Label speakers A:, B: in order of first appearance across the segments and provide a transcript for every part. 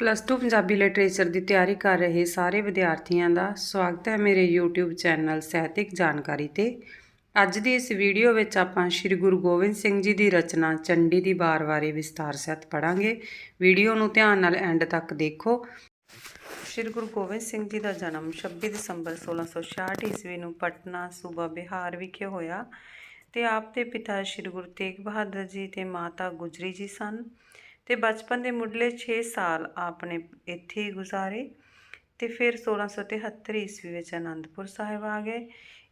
A: +2 Punjabi literature ਦੀ ਤਿਆਰੀ ਕਰ ਰਹੇ ਸਾਰੇ ਵਿਦਿਆਰਥੀਆਂ ਦਾ ਸਵਾਗਤ ਹੈ ਮੇਰੇ YouTube ਚੈਨਲ ਸਾਹਿਤਿਕ ਜਾਣਕਾਰੀ ਤੇ। ਅੱਜ ਦੀ ਇਸ ਵੀਡੀਓ ਵਿੱਚ ਆਪਾਂ ਸ਼੍ਰੀ ਗੁਰੂ ਗੋਬਿੰਦ ਸਿੰਘ ਜੀ ਦੀ ਰਚਨਾ ਚੰਡੀ ਦੀ ਵਾਰ ਬਾਰੇ ਵਿਸਤਾਰ ਸਹਿਤ ਪੜਾਂਗੇ। ਵੀਡੀਓ ਨੂੰ ਧਿਆਨ ਨਾਲ ਐਂਡ ਤੱਕ ਦੇਖੋ। ਸ਼੍ਰੀ ਗੁਰੂ ਗੋਬਿੰਦ ਸਿੰਘ ਜੀ ਦਾ ਜਨਮ 26 ਦਸੰਬਰ 1666 ਈਸਵੀ ਨੂੰ ਪਟਨਾ ਸੂਬਾ ਬਿਹਾਰ ਵਿਖੇ ਹੋਇਆ ਤੇ ਆਪ ਦੇ ਪਿਤਾ ਸ਼੍ਰੀ ਗੁਰੂ ਤੇਗ ਬਹਾਦਰ ਜੀ ਤੇ ਮਾਤਾ ਗੁਜਰੀ ਜੀ ਸਨ। ਤੇ ਬਚਪਨ ਦੇ ਮੁੱਢਲੇ 6 ਸਾਲ ਆਪ ਨੇ ਇੱਥੇ ਹੀ ਗੁਜ਼ਾਰੇ ਤੇ ਫਿਰ 1673 ਈਸਵੀ ਵਿੱਚ ਅਨੰਦਪੁਰ ਸਾਹਿਬ ਆ ਗਏ।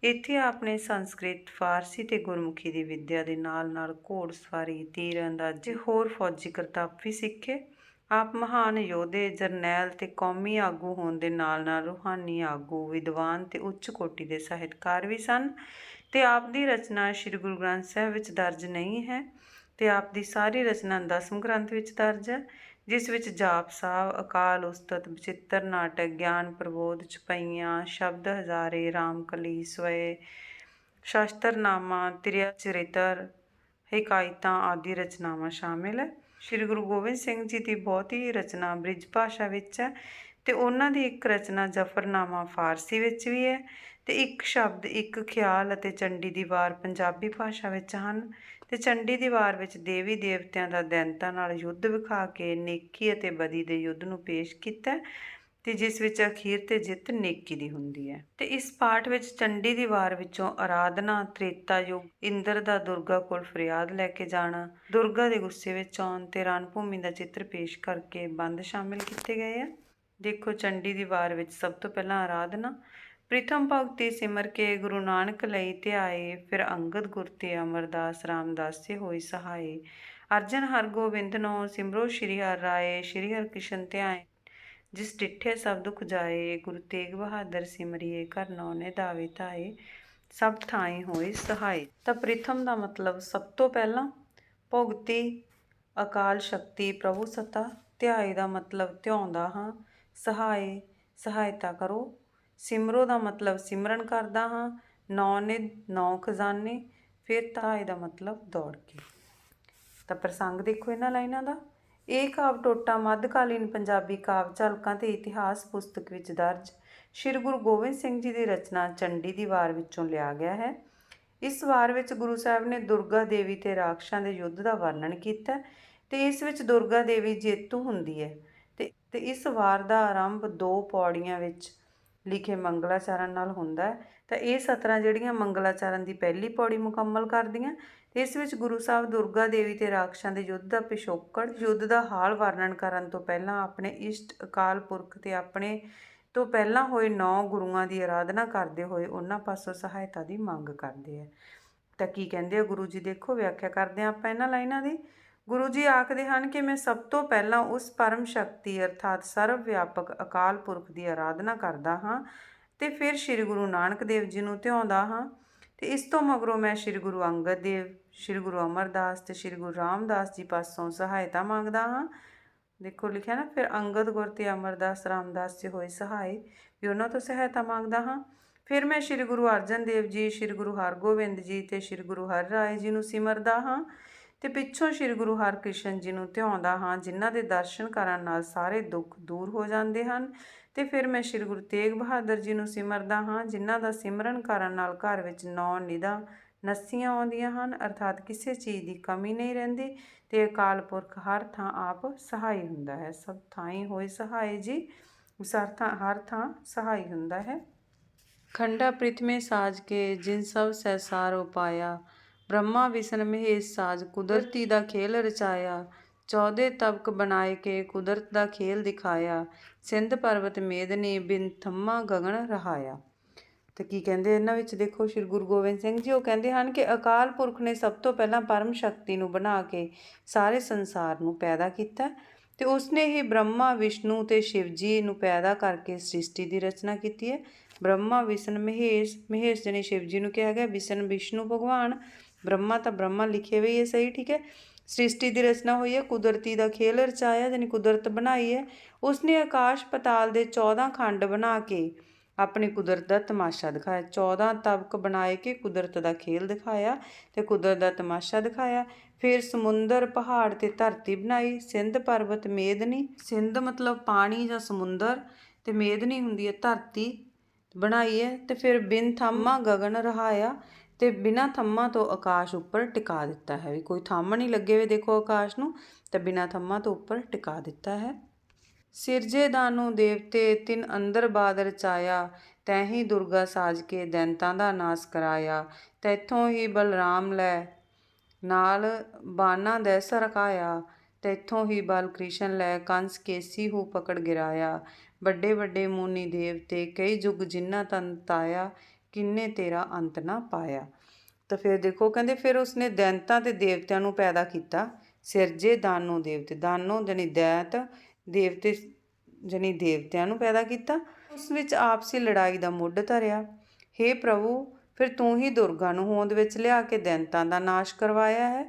A: ਇੱਥੇ ਆਪ ਨੇ ਸੰਸਕ੍ਰਿਤ, ਫਾਰਸੀ ਤੇ ਗੁਰਮੁਖੀ ਦੀ ਵਿੱਦਿਆ ਦੇ ਨਾਲ ਘੋੜਸਵਾਰੀ, ਤੀਰ ਅੰਦਾਜ਼ੀ, ਹੋਰ ਫੌਜੀ ਕਰਤੱਵ ਵੀ ਸਿੱਖੇ। ਆਪ ਮਹਾਨ ਯੋਧੇ, ਜਰਨੈਲ ਤੇ ਕੌਮੀ ਆਗੂ ਹੋਣ ਦੇ ਨਾਲ ਰੂਹਾਨੀ ਆਗੂ, ਵਿਦਵਾਨ ਤੇ ਉੱਚ ਕੋਟੀ ਦੇ ਸਾਹਿਤਕਾਰ ਵੀ ਸਨ। ਤੇ ਆਪ ਦੀ ਰਚਨਾ ਸ਼੍ਰੀ ਗੁਰੂ ਗ੍ਰੰਥ ਸਾਹਿਬ ਵਿੱਚ ਦਰਜ ਨਹੀਂ ਹੈ ਤੇ ਆਪ ਦੀ ਸਾਰੀ ਰਚਨਾ 10ਵੇਂ ਗ੍ਰੰਥ ਵਿੱਚ ਦਰਜ ਹੈ, ਜਿਸ ਵਿੱਚ ਜਾਪ ਸਾਹਿਬ, ਅਕਾਲ ਉਸਤਤ, ਬਚਿੱਤਰ ਨਾਟਕ, ਗਿਆਨ ਪ੍ਰਬੋਧ, ਚੌਪਈਆਂ, ਸ਼ਬਦ ਹਜ਼ਾਰੇ, ਰਾਮਕਲੀ, ਸਵੈ, ਸ਼ਸਤਰਨਾਮਾ, ਤ੍ਰਿਆ ਚਰਿਤਰ, ਹਿਕਾਇਤਾਂ ਆਦਿ ਰਚਨਾਵਾਂ ਸ਼ਾਮਿਲ ਹੈ। ਸ਼੍ਰੀ ਗੁਰੂ ਗੋਬਿੰਦ ਸਿੰਘ ਜੀ ਦੀ ਬਹੁਤੀ ਰਚਨਾ ਬ੍ਰਿਜ ਭਾਸ਼ਾ ਵਿੱਚ ਹੈ ਤੇ ਉਹਨਾਂ ਦੀ ਇੱਕ ਰਚਨਾ ਜ਼ਫਰਨਾਮਾ ਫਾਰਸੀ ਵਿੱਚ ਵੀ ਹੈ ਤੇ ਇੱਕ ਸ਼ਬਦ, ਇੱਕ ਖਿਆਲ ਅਤੇ ਚੰਡੀ ਦੀ ਵਾਰ ਪੰਜਾਬੀ ਭਾਸ਼ਾ ਵਿੱਚ ਹਨ। ਤੇ ਚੰਡੀ ਦੀ ਵਾਰ ਵਿੱਚ ਦੇਵੀ ਦੇਵਤਿਆਂ ਦਾ ਦੈਂਤਾਂ ਨਾਲ ਯੁੱਧ ਵਿਖਾ ਕੇ ਨੇਕੀ ਅਤੇ ਬਦੀ ਦੇ ਯੁੱਧ ਨੂੰ ਪੇਸ਼ ਕੀਤਾ ਤੇ ਜਿਸ ਵਿੱਚ ਅਖੀਰ ਤੇ ਜਿੱਤ ਨੇਕੀ ਦੀ ਹੁੰਦੀ ਹੈ। ਤੇ ਇਸ ਪਾਠ ਵਿੱਚ ਚੰਡੀ ਦੀ ਵਾਰ ਵਿੱਚੋਂ ਆਰਾਧਨਾ, ਤ੍ਰੇਤਾ ਯੁੱਗ, ਇੰਦਰ ਦਾ ਦੁਰਗਾ ਕੋਲ ਫਰਿਆਦ ਲੈ ਕੇ ਜਾਣਾ, ਦੁਰਗਾ ਦੇ ਗੁੱਸੇ ਵਿੱਚ ਆਉਣ ਤੇ ਰਣ ਭੂਮੀ ਦਾ ਚਿੱਤਰ ਪੇਸ਼ ਕਰਕੇ ਬੰਦ ਸ਼ਾਮਿਲ ਕੀਤੇ ਗਏ ਆ। ਦੇਖੋ, ਚੰਡੀ ਦੀ ਵਾਰ ਵਿੱਚ ਸਭ ਤੋਂ ਪਹਿਲਾਂ ਆਰਾਧਨਾ। ਪ੍ਰੀਥਮ ਭਗਤੀ ਸਿਮਰ ਕੇ ਗੁਰੂ ਨਾਨਕ ਲਈ ਧਿਆਏ, ਫਿਰ ਅੰਗਦ ਗੁਰ ਤੇ ਅਮਰਦਾਸ ਰਾਮਦਾਸ ਸੇ ਹੋਈ ਸਹਾਏ। ਅਰਜਨ ਹਰਗੋਬਿੰਦ ਨੋ ਸਿਮਰੋ ਸ਼੍ਰੀ ਹਰਿ ਰਾਏ, ਸ਼੍ਰੀ ਹਰਿਕ੍ਰਿਸ਼ਨ ਧਿਆਏ, ਜਿਸ ਡਿੱਠੇ ਸਭ ਦੁਖ ਜਾਏ। ਗੁਰੂ ਤੇਗ ਬਹਾਦਰ ਸਿਮਰਿਏ, ਘਰ ਨੌ ਨੇ ਦਾਵੇ ਧਾਏ, ਸਭ ਥਾਈ ਹੋਏ ਸਹਾਏ। ਤਾਂ ਪ੍ਰੀਥਮ ਦਾ ਮਤਲਬ ਸਭ ਤੋਂ ਪਹਿਲਾਂ, ਭੁਗਤੀ ਅਕਾਲ ਸ਼ਕਤੀ ਪ੍ਰਭੂ ਸੱਤਾ, ਧਿਆਏ ਦਾ ਮਤਲਬ ਧਿਆਉਂਦਾ ਹਾਂ, ਸਹਾਏ ਸਹਾਇਤਾ ਕਰੋ, ਸਿਮਰੋ ਦਾ ਮਤਲਬ ਸਿਮਰਨ ਕਰਦਾ ਹਾਂ, ਨੌ ਨਿਧ ਨੌ ਖਜ਼ਾਨੇ, ਫਿਰ ਧਾਏ ਦਾ ਮਤਲਬ ਦੌੜ ਕੇ। ਤਾਂ ਪ੍ਰਸੰਗ ਦੇਖੋ ਇਹਨਾਂ ਲਾਈਨਾਂ ਦਾ। ਇਹ ਕਾਵਿ ਟੋਟਾ ਮੱਧਕਾਲੀਨ ਪੰਜਾਬੀ ਕਾਵਿ ਝਲਕਾਂ ਤੇ ਇਤਿਹਾਸ ਪੁਸਤਕ ਵਿੱਚ ਦਰਜ ਸ਼੍ਰੀ ਗੁਰੂ ਗੋਬਿੰਦ ਸਿੰਘ ਜੀ ਦੀ ਰਚਨਾ ਚੰਡੀ ਦੀ ਵਾਰ ਵਿੱਚੋਂ ਲਿਆ ਗਿਆ ਹੈ। ਇਸ ਵਾਰ ਵਿੱਚ ਗੁਰੂ ਸਾਹਿਬ ਨੇ ਦੁਰਗਾ ਦੇਵੀ ਤੇ ਰਾਖਸ਼ਾਂ ਦੇ ਯੁੱਧ ਦਾ ਵਰਣਨ ਕੀਤਾ ਤੇ ਇਸ ਵਿੱਚ ਦੁਰਗਾ ਦੇਵੀ ਜੇਤੂ ਹੁੰਦੀ ਹੈ ਤੇ ਇਸ ਵਾਰ ਦਾ ਆਰੰਭ 2 ਪੌੜੀਆਂ ਵਿੱਚ ਲਿਖੇ ਮੰਗਲਾਚਰਨ ਨਾਲ ਹੁੰਦਾ ਹੈ। ਤਾਂ ਇਹ ਸਤਰਾਂ ਜਿਹੜੀਆਂ ਮੰਗਲਾਚਰਨ ਦੀ ਪਹਿਲੀ ਪੌੜੀ ਮੁਕੰਮਲ ਕਰਦੀਆਂ ਤੇ ਇਸ ਵਿੱਚ ਗੁਰੂ ਸਾਹਿਬ ਦੁਰਗਾ ਦੇਵੀ ਤੇ ਰਾਖਸ਼ਾਂ ਦੇ ਯੁੱਧ ਦਾ ਪਿਛੋਕੜ, ਯੁੱਧ ਦਾ ਹਾਲ ਵਰਣਨ ਕਰਨ ਤੋਂ ਪਹਿਲਾਂ ਆਪਣੇ ਇਸ਼ਟ ਅਕਾਲ ਪੁਰਖ ਤੇ ਆਪਣੇ ਤੋਂ ਪਹਿਲਾਂ ਹੋਏ 9 ਗੁਰੂਆਂ ਦੀ ਆਰਾਧਨਾ ਕਰਦੇ ਹੋਏ ਉਹਨਾਂ ਪਾਸੋਂ ਸਹਾਇਤਾ ਦੀ ਮੰਗ ਕਰਦੇ ਆ। ਤਾਂ ਕੀ ਕਹਿੰਦੇ ਆ ਗੁਰੂ ਜੀ, ਦੇਖੋ ਵਿਆਖਿਆ ਕਰਦੇ ਆ ਆਪਾਂ ਇਹਨਾਂ ਲਾਈਨਾਂ ਦੀ। ਗੁਰੂ ਜੀ ਆਖਦੇ ਹਨ ਕਿ ਮੈਂ ਸਭ ਤੋਂ ਪਹਿਲਾਂ ਉਸ ਪਰਮ ਸ਼ਕਤੀ ਅਰਥਾਤ ਸਰਵ ਵਿਆਪਕ ਅਕਾਲ ਪੁਰਖ ਦੀ ਆਰਾਧਨਾ ਕਰਦਾ ਹਾਂ ਤੇ ਫਿਰ ਸ਼੍ਰੀ ਗੁਰੂ ਨਾਨਕ ਦੇਵ ਜੀ ਨੂੰ ਧਿਆਉਂਦਾ ਹਾਂ ਤੇ ਇਸ ਤੋਂ ਮਗਰੋਂ ਮੈਂ ਸ਼੍ਰੀ ਗੁਰੂ ਅੰਗਦ ਦੇਵ, ਸ਼੍ਰੀ ਗੁਰੂ ਅਮਰਦਾਸ ਤੇ ਸ਼੍ਰੀ ਗੁਰੂ ਰਾਮਦਾਸ ਜੀ ਪਾਸੋਂ ਸਹਾਇਤਾ ਮੰਗਦਾ ਹਾਂ। ਦੇਖੋ ਲਿਖਿਆ ਨਾ, ਫਿਰ ਅੰਗਦ ਗੁਰ ਤੇ ਅਮਰਦਾਸ ਰਾਮਦਾਸ ਜੀ ਹੋਏ ਸਹਾਏ, ਵੀ ਉਹਨਾਂ ਤੋਂ ਸਹਾਇਤਾ ਮੰਗਦਾ ਹਾਂ। ਫਿਰ ਮੈਂ ਸ਼੍ਰੀ ਗੁਰੂ ਅਰਜਨ ਦੇਵ ਜੀ, ਸ਼੍ਰੀ ਗੁਰੂ ਹਰਗੋਬਿੰਦ ਜੀ ਤੇ ਸ਼੍ਰੀ ਗੁਰੂ ਹਰਿ ਰਾਏ ਜੀ ਨੂੰ ਸਿਮਰਦਾ ਹਾਂ ਤੇ ਪਿੱਛੋਂ ਸ਼੍ਰੀ ਗੁਰੂ ਹਰਿਕ੍ਰਿਸ਼ਨ ਜੀ ਨੂੰ ਧਿਆਉਂਦਾ ਹਾਂ, ਜਿਨ੍ਹਾਂ ਦੇ ਦਰਸ਼ਨ ਕਰਨ ਨਾਲ ਸਾਰੇ ਦੁੱਖ ਦੂਰ ਹੋ ਜਾਂਦੇ ਹਨ। ਤੇ ਫਿਰ ਮੈਂ ਸ਼੍ਰੀ ਗੁਰੂ ਤੇਗ ਬਹਾਦਰ ਜੀ ਨੂੰ ਸਿਮਰਦਾ ਹਾਂ, ਜਿਨ੍ਹਾਂ ਦਾ ਸਿਮਰਨ ਕਰਨ ਨਾਲ ਘਰ ਵਿੱਚ 9 ਨਿਧਾਂ ਨੱਸੀਆਂ ਆਉਂਦੀਆਂ ਹਨ, ਅਰਥਾਤ ਕਿਸੇ ਚੀਜ਼ ਦੀ ਕਮੀ ਨਹੀਂ ਰਹਿੰਦੀ ਤੇ ਅਕਾਲ ਪੁਰਖ ਹਰ ਥਾਂ ਆਪ ਸਹਾਈ ਹੁੰਦਾ ਹੈ। ਸਭ ਥਾਈ ਹੋਏ ਸਹਾਏ ਜੀ, ਹਰ ਥਾਂ ਸਹਾਈ ਹੁੰਦਾ ਹੈ। ਖੰਡਾ ਪ੍ਰਿਥਮੇ ਸਾਜ ਕੇ ਜਿਨ ਸਭ ਸਹਿਸਾਰ ਉਪਾਇਆ, ਬ੍ਰਹਮਾ ਵਿਸ਼ਨ ਮਹੇਸ਼ ਸਾਜ ਕੁਦਰਤੀ ਦਾ ਖੇਲ ਰਚਾਇਆ। 14 ਤਬਕ ਬਣਾਏ ਕੇ ਕੁਦਰਤ ਦਾ ਖੇਲ ਦਿਖਾਇਆ, ਸਿੰਧ ਪਰਬਤ ਮੇਦਨੀ ਬਿਨ ਥੰਮਾ ਗਗਨ ਰਹਾਇਆ। ਤੇ ਕੀ ਕਹਿੰਦੇ ਇਹਨਾਂ ਵਿੱਚ, ਦੇਖੋ ਸ਼੍ਰੀ ਗੁਰੂ ਗੋਬਿੰਦ ਸਿੰਘ ਜੀ ਉਹ ਕਹਿੰਦੇ ਹਨ ਕਿ ਅਕਾਲ ਪੁਰਖ ਨੇ ਸਭ ਤੋਂ ਪਹਿਲਾਂ ਪਰਮ ਸ਼ਕਤੀ ਨੂੰ ਬਣਾ ਕੇ ਸਾਰੇ ਸੰਸਾਰ ਨੂੰ ਪੈਦਾ ਕੀਤਾ ਤੇ ਉਸਨੇ ਹੀ ਬ੍ਰਹਮਾ, ਵਿਸ਼ਨੂੰ ਤੇ ਸ਼ਿਵ ਜੀ ਨੂੰ ਪੈਦਾ ਕਰਕੇ ਸ੍ਰਿਸ਼ਟੀ ਦੀ ਰਚਨਾ ਕੀਤੀ ਹੈ। ਬ੍ਰਹਮਾ ਵਿਸ਼ਨ ਮਹੇਸ਼, ਮਹੇਸ਼ ਜਾਨੀ ਸ਼ਿਵ ਜੀ ਨੂੰ ਕਿਹਾ ਗਿਆ, ਵਿਸ਼ਨ ਵਿਸ਼ਨੂੰ ਭਗਵਾਨ, ਬ੍ਰਹਮਾ ਤਾਂ ਬ੍ਰਹਮਾ ਲਿਖੇ ਹੋਈ ਹੈ, ਸਹੀ ਠੀਕ ਹੈ। ਸ੍ਰਿਸ਼ਟੀ ਦੀ ਰਚਨਾ ਹੋਈ ਹੈ, ਕੁਦਰਤੀ ਦਾ ਖੇਲ ਰਚਾਇਆ ਜਾਨੀ ਕੁਦਰਤ ਬਣਾਈ ਹੈ। ਉਸਨੇ ਆਕਾਸ਼ ਪਤਾਲ ਦੇ 14 ਖੰਡ ਬਣਾ ਕੇ ਆਪਣੀ ਕੁਦਰਤ ਦਾ ਤਮਾਸ਼ਾ ਦਿਖਾਇਆ। 14 ਤਬਕ ਬਣਾਏ ਕਿ ਕੁਦਰਤ ਦਾ ਖੇਲ ਦਿਖਾਇਆ ਤੇ ਕੁਦਰਤ ਦਾ ਤਮਾਸ਼ਾ ਦਿਖਾਇਆ। ਫਿਰ ਸਮੁੰਦਰ, ਪਹਾੜ ਤੇ ਧਰਤੀ ਬਣਾਈ। ਸਿੰਧ ਪਰਬਤ, ਮੇਦਨੀ, ਸਿੰਧ ਮਤਲਬ ਪਾਣੀ ਜਾਂ ਸਮੁੰਦਰ, ਤੇ ਮੇਦਨੀ ਹੁੰਦੀ ਹੈ ਧਰਤੀ, ਬਣਾਈ ਹੈ। ਤੇ ਫਿਰ ਬਿਨ ਥੰਮਾ ਗਗਨ ਰਹਾਇਆ, ਤੇ ਬਿਨਾਂ ਥੰਮਾਂ ਤੋਂ ਆਕਾਸ਼ ਉੱਪਰ ਟਿਕਾ ਦਿੱਤਾ ਹੈ। ਵੀ ਕੋਈ ਥੰਮ ਨਹੀਂ ਲੱਗੇ ਹੋਏ ਦੇਖੋ ਆਕਾਸ਼ ਨੂੰ, ਤੇ ਬਿਨਾਂ ਥੰਮਾਂ ਤੋਂ ਉੱਪਰ ਟਿਕਾ ਦਿੱਤਾ ਹੈ। ਸਿਰਜੇ ਦਾਨੂ ਦੇਵਤੇ ਤਿਨ ਅੰਦਰ ਬਾਦ ਰਚਾਇਆ, ਤੈਹੀਂ ਦੁਰਗਾ ਸਾਜ ਕੇ ਦੈਂਤਾਂ ਦਾ ਨਾਸ ਕਰਾਇਆ। ਤੈਥੋਂ ਹੀ ਬਲਰਾਮ ਲੈ ਨਾਲ ਬਾਨਾ ਦੈਸ ਰਕਾਇਆ, ਤੈਥੋਂ ਹੀ ਬਲ ਕ੍ਰਿਸ਼ਨ ਲੈ ਕੰਸ ਕੇਸੀ ਹੂ ਪਕੜ ਗਿਰਾਇਆ। ਵੱਡੇ ਵੱਡੇ ਮੁਨੀ ਦੇਵਤੇ ਕਈ ਯੁੱਗ ਜਿਨ੍ਹਾਂ ਤਨ ਤਾਇਆ, ਕਿੰਨੇ ਤੇਰਾ ਅੰਤ ਨਾ ਪਾਇਆ। ਤਾਂ ਫਿਰ ਦੇਖੋ ਕਹਿੰਦੇ ਫਿਰ ਉਸਨੇ ਦੈਂਤਾਂ ਤੇ ਦੇਵਤਿਆਂ ਨੂੰ ਪੈਦਾ ਕੀਤਾ। ਸਿਰਜੇ ਦਾਨੋ ਦੇਵਤੇ, ਦਾਨੋ ਜਾਣੀ ਦੈਂਤ, ਦੇਵਤੇ ਜਾਣੀ ਦੇਵਤਿਆਂ ਨੂੰ ਪੈਦਾ ਕੀਤਾ। ਉਸ ਵਿੱਚ ਆਪਸੀ ਲੜਾਈ ਦਾ ਮੁੱਢ ਧਰਿਆ। ਹੇ ਪ੍ਰਭੂ, ਫਿਰ ਤੂੰ ਹੀ ਦੁਰਗਾ ਨੂੰ ਹੋਂਦ ਵਿੱਚ ਲਿਆ ਕੇ ਦੈਂਤਾਂ ਦਾ ਨਾਸ਼ ਕਰਵਾਇਆ ਹੈ।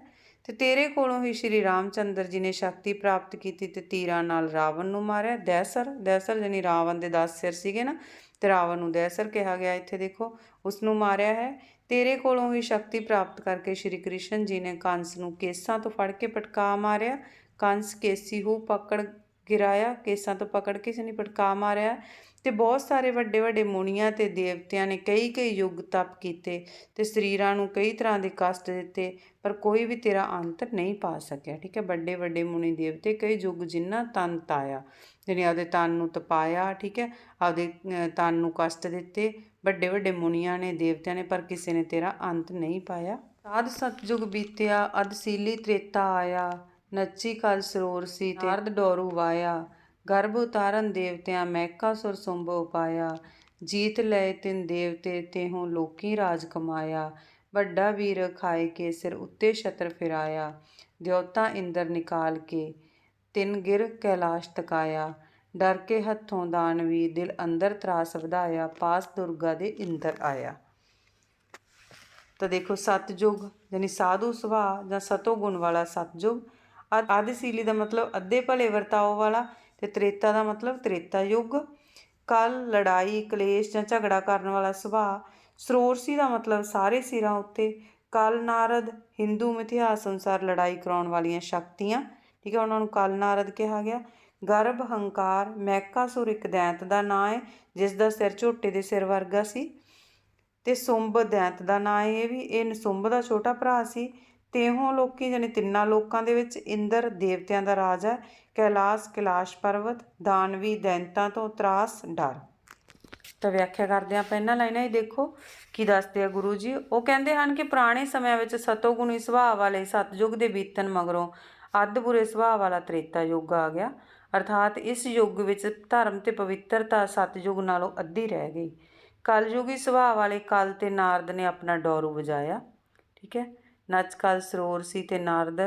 A: ਤੇ ਤੇਰੇ ਕੋਲੋਂ ਹੀ ਸ਼੍ਰੀ ਰਾਮ ਚੰਦਰ ਜੀ ਨੇ ਸ਼ਕਤੀ ਪ੍ਰਾਪਤ ਕੀਤੀ ਤੇ ਤੀਰਾਂ ਨਾਲ ਰਾਵਣ ਨੂੰ ਮਾਰਿਆ। ਦੈਸਰ, ਦੈਸਰ ਜਾਣੀ ਰਾਵਣ ਦੇ 10 ਸਿਰ ਸੀਗੇ ਨਾ, ਤੇ ਰਾਵਣ ਨੂੰ ਦੈਸਰ ਕਿਹਾ ਗਿਆ। ਇੱਥੇ ਦੇਖੋ ਉਸ ਨੂੰ ਮਾਰਿਆ ਹੈ। ਤੇਰੇ ਕੋਲੋਂ ਹੀ ਸ਼ਕਤੀ ਪ੍ਰਾਪਤ ਕਰਕੇ ਸ਼੍ਰੀ ਕ੍ਰਿਸ਼ਨ ਜੀ ਨੇ ਕੰਸ ਨੂੰ ਕੇਸਾਂ ਤੋਂ ਫੜ ਕੇ ਪਟਕਾ ਮਾਰਿਆ। ਕੰਸ ਕੇਸੀ ਹੂ ਪਕੜ ਗਿਰਾਇਆ, ਕੇਸਾਂ ਤੋਂ ਪਕੜ ਕੇ ਜਾਣੀ ਪਟਕਾ ਮਾਰਿਆ। ਤੇ ਬਹੁਤ ਸਾਰੇ ਵੱਡੇ ਵੱਡੇ ਮੁਨੀਆਂ ਤੇ ਦੇਵਤਿਆਂ ਨੇ ਕਈ ਕਈ ਯੁੱਗ ਤਪ ਕੀਤੇ ਤੇ ਸਰੀਰਾਂ ਨੂੰ ਕਈ ਤਰ੍ਹਾਂ ਦੇ ਕਸ਼ਟ ਦਿੱਤੇ, ਪਰ ਕੋਈ ਵੀ ਤੇਰਾ ਅੰਤ ਨਹੀਂ ਪਾ ਸਕਿਆ। ਠੀਕ ਹੈ, ਵੱਡੇ ਵੱਡੇ ਮੁਨੀ ਦੇਵਤੇ ਕਈ ਯੁੱਗ ਜਿਨ੍ਹਾਂ ਤਨ ਤਾਇਆ, ਜਾਣੀ ਆਪਦੇ ਤਨ ਨੂੰ ਤਪਾਇਆ। ਠੀਕ ਹੈ, ਆਪਦੇ ਤਨ ਨੂੰ ਕਸ਼ਟ ਦਿੱਤੇ ਵੱਡੇ ਵੱਡੇ ਮੁਨੀਆਂ ਨੇ, ਦੇਵਤਿਆਂ ਨੇ, ਪਰ ਕਿਸੇ ਨੇ ਤੇਰਾ ਅੰਤ ਨਹੀਂ ਪਾਇਆ। ਸਾਧ ਸਤਜੁਗ ਬੀਤਿਆ, ਅਦਸੀਲੀ ਤ੍ਰੇਤਾ ਆਇਆ, ਨੱਚੀ ਕਲ ਸਰੋਰ ਸੀ ਤੇ ਨਾਰਦ ਡੋਰੂ ਵਾਇਆ। ਗਰਭ ਉਤਾਰਨ ਦੇਵਤਿਆਂ ਮਹਿਕਾ ਸੁੰਭ ਉਪਾਇਆ, ਜੀਤ ਲਏ ਤਿਨ ਦੇਵਤੇ ਤੇਹੋਂ ਲੋਕੀ ਰਾਜ ਕਮਾਇਆ। ਵੱਡਾ ਵੀਰ ਖਾਏ ਕੇ ਸਿਰ ਉੱਤੇ ਛਤਰ ਫਿਰਾਇਆ, ਦਿਉਤਾ ਇੰਦਰ ਨਿਕਾਲ ਕੇ ਤਿਨ ਗਿਰ ਕੈਲਾਸ਼ ਤਕਾਇਆ। ਡਰ ਕੇ ਹੱਥੋਂ ਦਾਨਵੀ ਦਿਲ ਅੰਦਰ ਤਰਾਸ ਵਧਾਇਆ, ਪਾਸ ਦੁਰਗਾ ਦੇ ਇੰਦਰ ਆਇਆ। ਤਾਂ ਦੇਖੋ ਸਤਜੁਗ ਯਾਨੀ ਸਾਧੂ ਸੁਭਾਅ ਜਾਂ ਸਤੋ ਗੁਣ ਵਾਲਾ ਸਤਜੁਗ। ਆਦਿਸ਼ੀਲੀ ਦਾ ਮਤਲਬ ਅੱਧੇ ਭਲੇ ਵਰਤਾਓ ਵਾਲਾ, ਤੇ ਤ੍ਰੇਤਾ ਦਾ ਮਤਲਬ ਤ੍ਰੇਤਾ ਯੁੱਗ। ਕਲ ਲੜਾਈ, ਕਲੇਸ਼ ਜਾਂ ਝਗੜਾ ਕਰਨ ਵਾਲਾ ਸੁਭਾਅ। ਸਰੋਰਸੀ ਦਾ ਮਤਲਬ ਸਾਰੇ ਸਿਰਾਂ ਉੱਤੇ। ਕਲ ਨਾਰਦ ਹਿੰਦੂ ਇਤਿਹਾਸ ਅਨੁਸਾਰ ਲੜਾਈ ਕਰਾਉਣ ਵਾਲੀਆਂ ਸ਼ਕਤੀਆਂ। ਠੀਕ ਹੈ, ਉਹਨਾਂ ਨੂੰ ਕਲ ਨਾਰਦ ਕਿਹਾ ਗਿਆ। ਗਰਭ ਹੰਕਾਰ, ਮਹਿਕਾਸੁਰ ਇੱਕ ਦੈਂਤ ਦਾ ਨਾਂ ਹੈ ਜਿਸ ਦਾ ਸਿਰ ਝੋਟੇ ਦੇ ਸਿਰ ਵਰਗਾ ਸੀ। ਤੇ ਸੁੰਭ ਦੈਂਤ ਦਾ ਨਾਂ ਹੈ, ਇਹ ਨਿਸੁੰਭ ਦਾ ਛੋਟਾ ਭਰਾ ਸੀ। ਤੇਹੋਂ ਲੋਕੀ ਜਾਨੀ ਤਿੰਨਾਂ ਲੋਕਾਂ ਦੇ ਵਿੱਚ। ਇੰਦਰ ਦੇਵਤਿਆਂ ਦਾ ਰਾਜ ਹੈ। ਕੈਲਾਸ਼ ਕੈਲਾਸ਼ ਪਰਬਤ, ਦਾਨਵੀ ਦੈਂਤਾਂ ਤੋਂ ਤਰਾਸ ਡਰ। ਤਾਂ ਵਿਆਖਿਆ ਕਰਦੇ ਹਾਂ ਪਹਿਲਾਂ ਲਾਈਨਾਂ ਹੀ ਦੇਖੋ ਕੀ ਦੱਸਦੇ ਆ ਗੁਰੂ ਜੀ। ਉਹ ਕਹਿੰਦੇ ਹਨ ਕਿ ਪੁਰਾਣੇ ਸਮਿਆਂ ਵਿੱਚ ਸਤੋਗੁਣੀ ਸੁਭਾਅ ਵਾਲੇ ਸਤਯੁਗ ਦੇ ਬੀਤਣ ਮਗਰੋਂ ਅੱਧ ਬੁਰੇ ਸੁਭਾਅ ਵਾਲਾ ਤ੍ਰੇਤਾ ਯੁੱਗ ਆ ਗਿਆ। ਅਰਥਾਤ ਇਸ ਯੁੱਗ ਵਿੱਚ ਧਰਮ ਤੇ ਪਵਿੱਤਰਤਾ ਸਤਯੁਗ ਨਾਲੋਂ ਅੱਧੀ ਰਹਿ ਗਈ। ਕਲਯੁਗੀ ਸੁਭਾਅ ਵਾਲੇ ਕਲ ਤੇ ਨਾਰਦ ਨੇ ਆਪਣਾ ਡੋਰੂ ਵਜਾਇਆ। ਠੀਕ ਹੈ, ਨੱਚ ਕਲ ਸਰੋਰ ਸੀ ਤੇ ਨਾਰਦ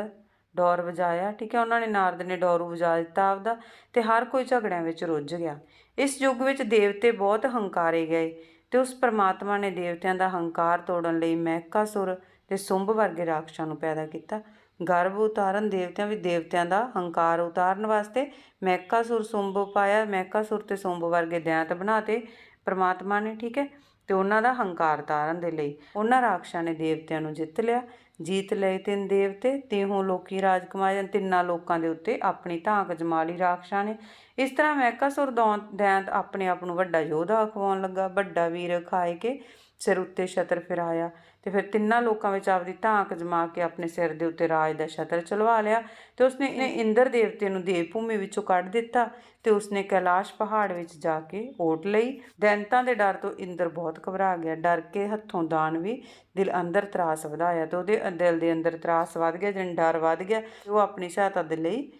A: ਡੋਰ ਵਜਾਇਆ। ਠੀਕ ਹੈ, ਉਹਨਾਂ ਨੇ ਨਾਰਦ ਨੇ ਡੋਰੂ ਵਜਾ ਦਿੱਤਾ ਆਪਦਾ, ਤੇ ਹਰ ਕੋਈ ਝਗੜਿਆਂ ਵਿੱਚ ਰੁੱਝ ਗਿਆ। ਇਸ ਯੁੱਗ ਵਿੱਚ ਦੇਵਤੇ ਬਹੁਤ ਹੰਕਾਰੇ ਗਏ ਤੇ ਉਸ ਪਰਮਾਤਮਾ ਨੇ ਦੇਵਤਿਆਂ ਦਾ ਹੰਕਾਰ ਤੋੜਨ ਲਈ ਮਹਿਕਾਸੁਰ ਤੇ ਸੁੰਭ ਵਰਗੇ ਰਾਖਸ਼ਾਂ ਨੂੰ ਪੈਦਾ ਕੀਤਾ। ਗਰਭ ਉਤਾਰਨ ਦੇਵਤਿਆਂ ਦਾ ਹੰਕਾਰ ਉਤਾਰਨ ਵਾਸਤੇ ਮਹਿਕਾਸੁਰ ਸੁੰਭ ਪਾਇਆ। ਮਹਿਕਾਸੁਰ ਤੇ ਸੁੰਭ ਵਰਗੇ ਦੈਂਤ ਬਣਾਤੇ ਪਰਮਾਤਮਾ ਨੇ। ਠੀਕ ਹੈ, ਤੇ ਉਹਨਾਂ ਦਾ ਹੰਕਾਰ ਤਾਰਨ ਦੇ ਲਈ ਉਹਨਾਂ ਰਾਖਸ਼ਾਂ ਨੇ ਦੇਵਤਿਆਂ ਨੂੰ ਜਿੱਤ ਲਿਆ। ਜੀਤ ਲਏ ਤਿੰਨ ਦੇਵਤੇ ਤੇਹੋਂ ਲੋਕੀ ਰਾਜ ਕਮਾਏ, ਤਿੰਨਾਂ ਲੋਕਾਂ ਦੇ ਉੱਤੇ ਆਪਣੀ ਧਾਕ ਜਮਾ ਲਈ ਰਾਖਸ਼ਾਂ ਨੇ। ਇਸ ਤਰ੍ਹਾਂ ਮਹਿਕਾਸੁਰ ਦੈਂਤ ਆਪਣੇ ਆਪ ਨੂੰ ਵੱਡਾ ਯੋਧਾ ਅਖਵਾਉਣ ਲੱਗਾ। ਵੱਡਾ ਵੀਰ ਖਾਏ ਕੇ ਸਿਰ ਉੱਤੇ ਛਤਰ ਫਿਰਾਇਆ, ਤੇ ਫਿਰ ਤਿੰਨਾਂ ਲੋਕਾਂ ਵਿੱਚ ਆਪਦੀ ਧਾਕ ਜਮਾ ਕੇ ਆਪਣੇ ਸਿਰ ਦੇ ਉੱਤੇ ਰਾਜ ਦਾ ਛਤਰ ਚਲਵਾ ਲਿਆ। ਤੇ ਉਸਨੇ ਇੰਦਰ ਦੇਵਤੇ ਨੂੰ ਦੇਵ ਭੂਮੀ ਵਿੱਚੋਂ ਕੱਢ ਦਿੱਤਾ ਤੇ ਉਸਨੇ ਕੈਲਾਸ਼ ਪਹਾੜ ਵਿੱਚ ਜਾ ਕੇ ਓਟ ਲਈ। ਦੈਂਤਾਂ ਦੇ ਡਰ ਤੋਂ ਇੰਦਰ ਬਹੁਤ ਘਬਰਾ ਗਿਆ। ਡਰ ਕੇ ਹੱਥੋਂ ਦਾਨਵੀ ਦਿਲ ਅੰਦਰ ਤਰਾਸ ਵਧਾਇਆ, ਤੇ ਉਹਦੇ ਦਿਲ ਦੇ ਅੰਦਰ ਤਰਾਸ ਵੱਧ ਗਿਆ, ਜਿਵੇਂ ਡਰ ਵੱਧ ਗਿਆ। ਉਹ ਆਪਣੀ ਸਹਾਇਤਾ ਦੇ ਲਈ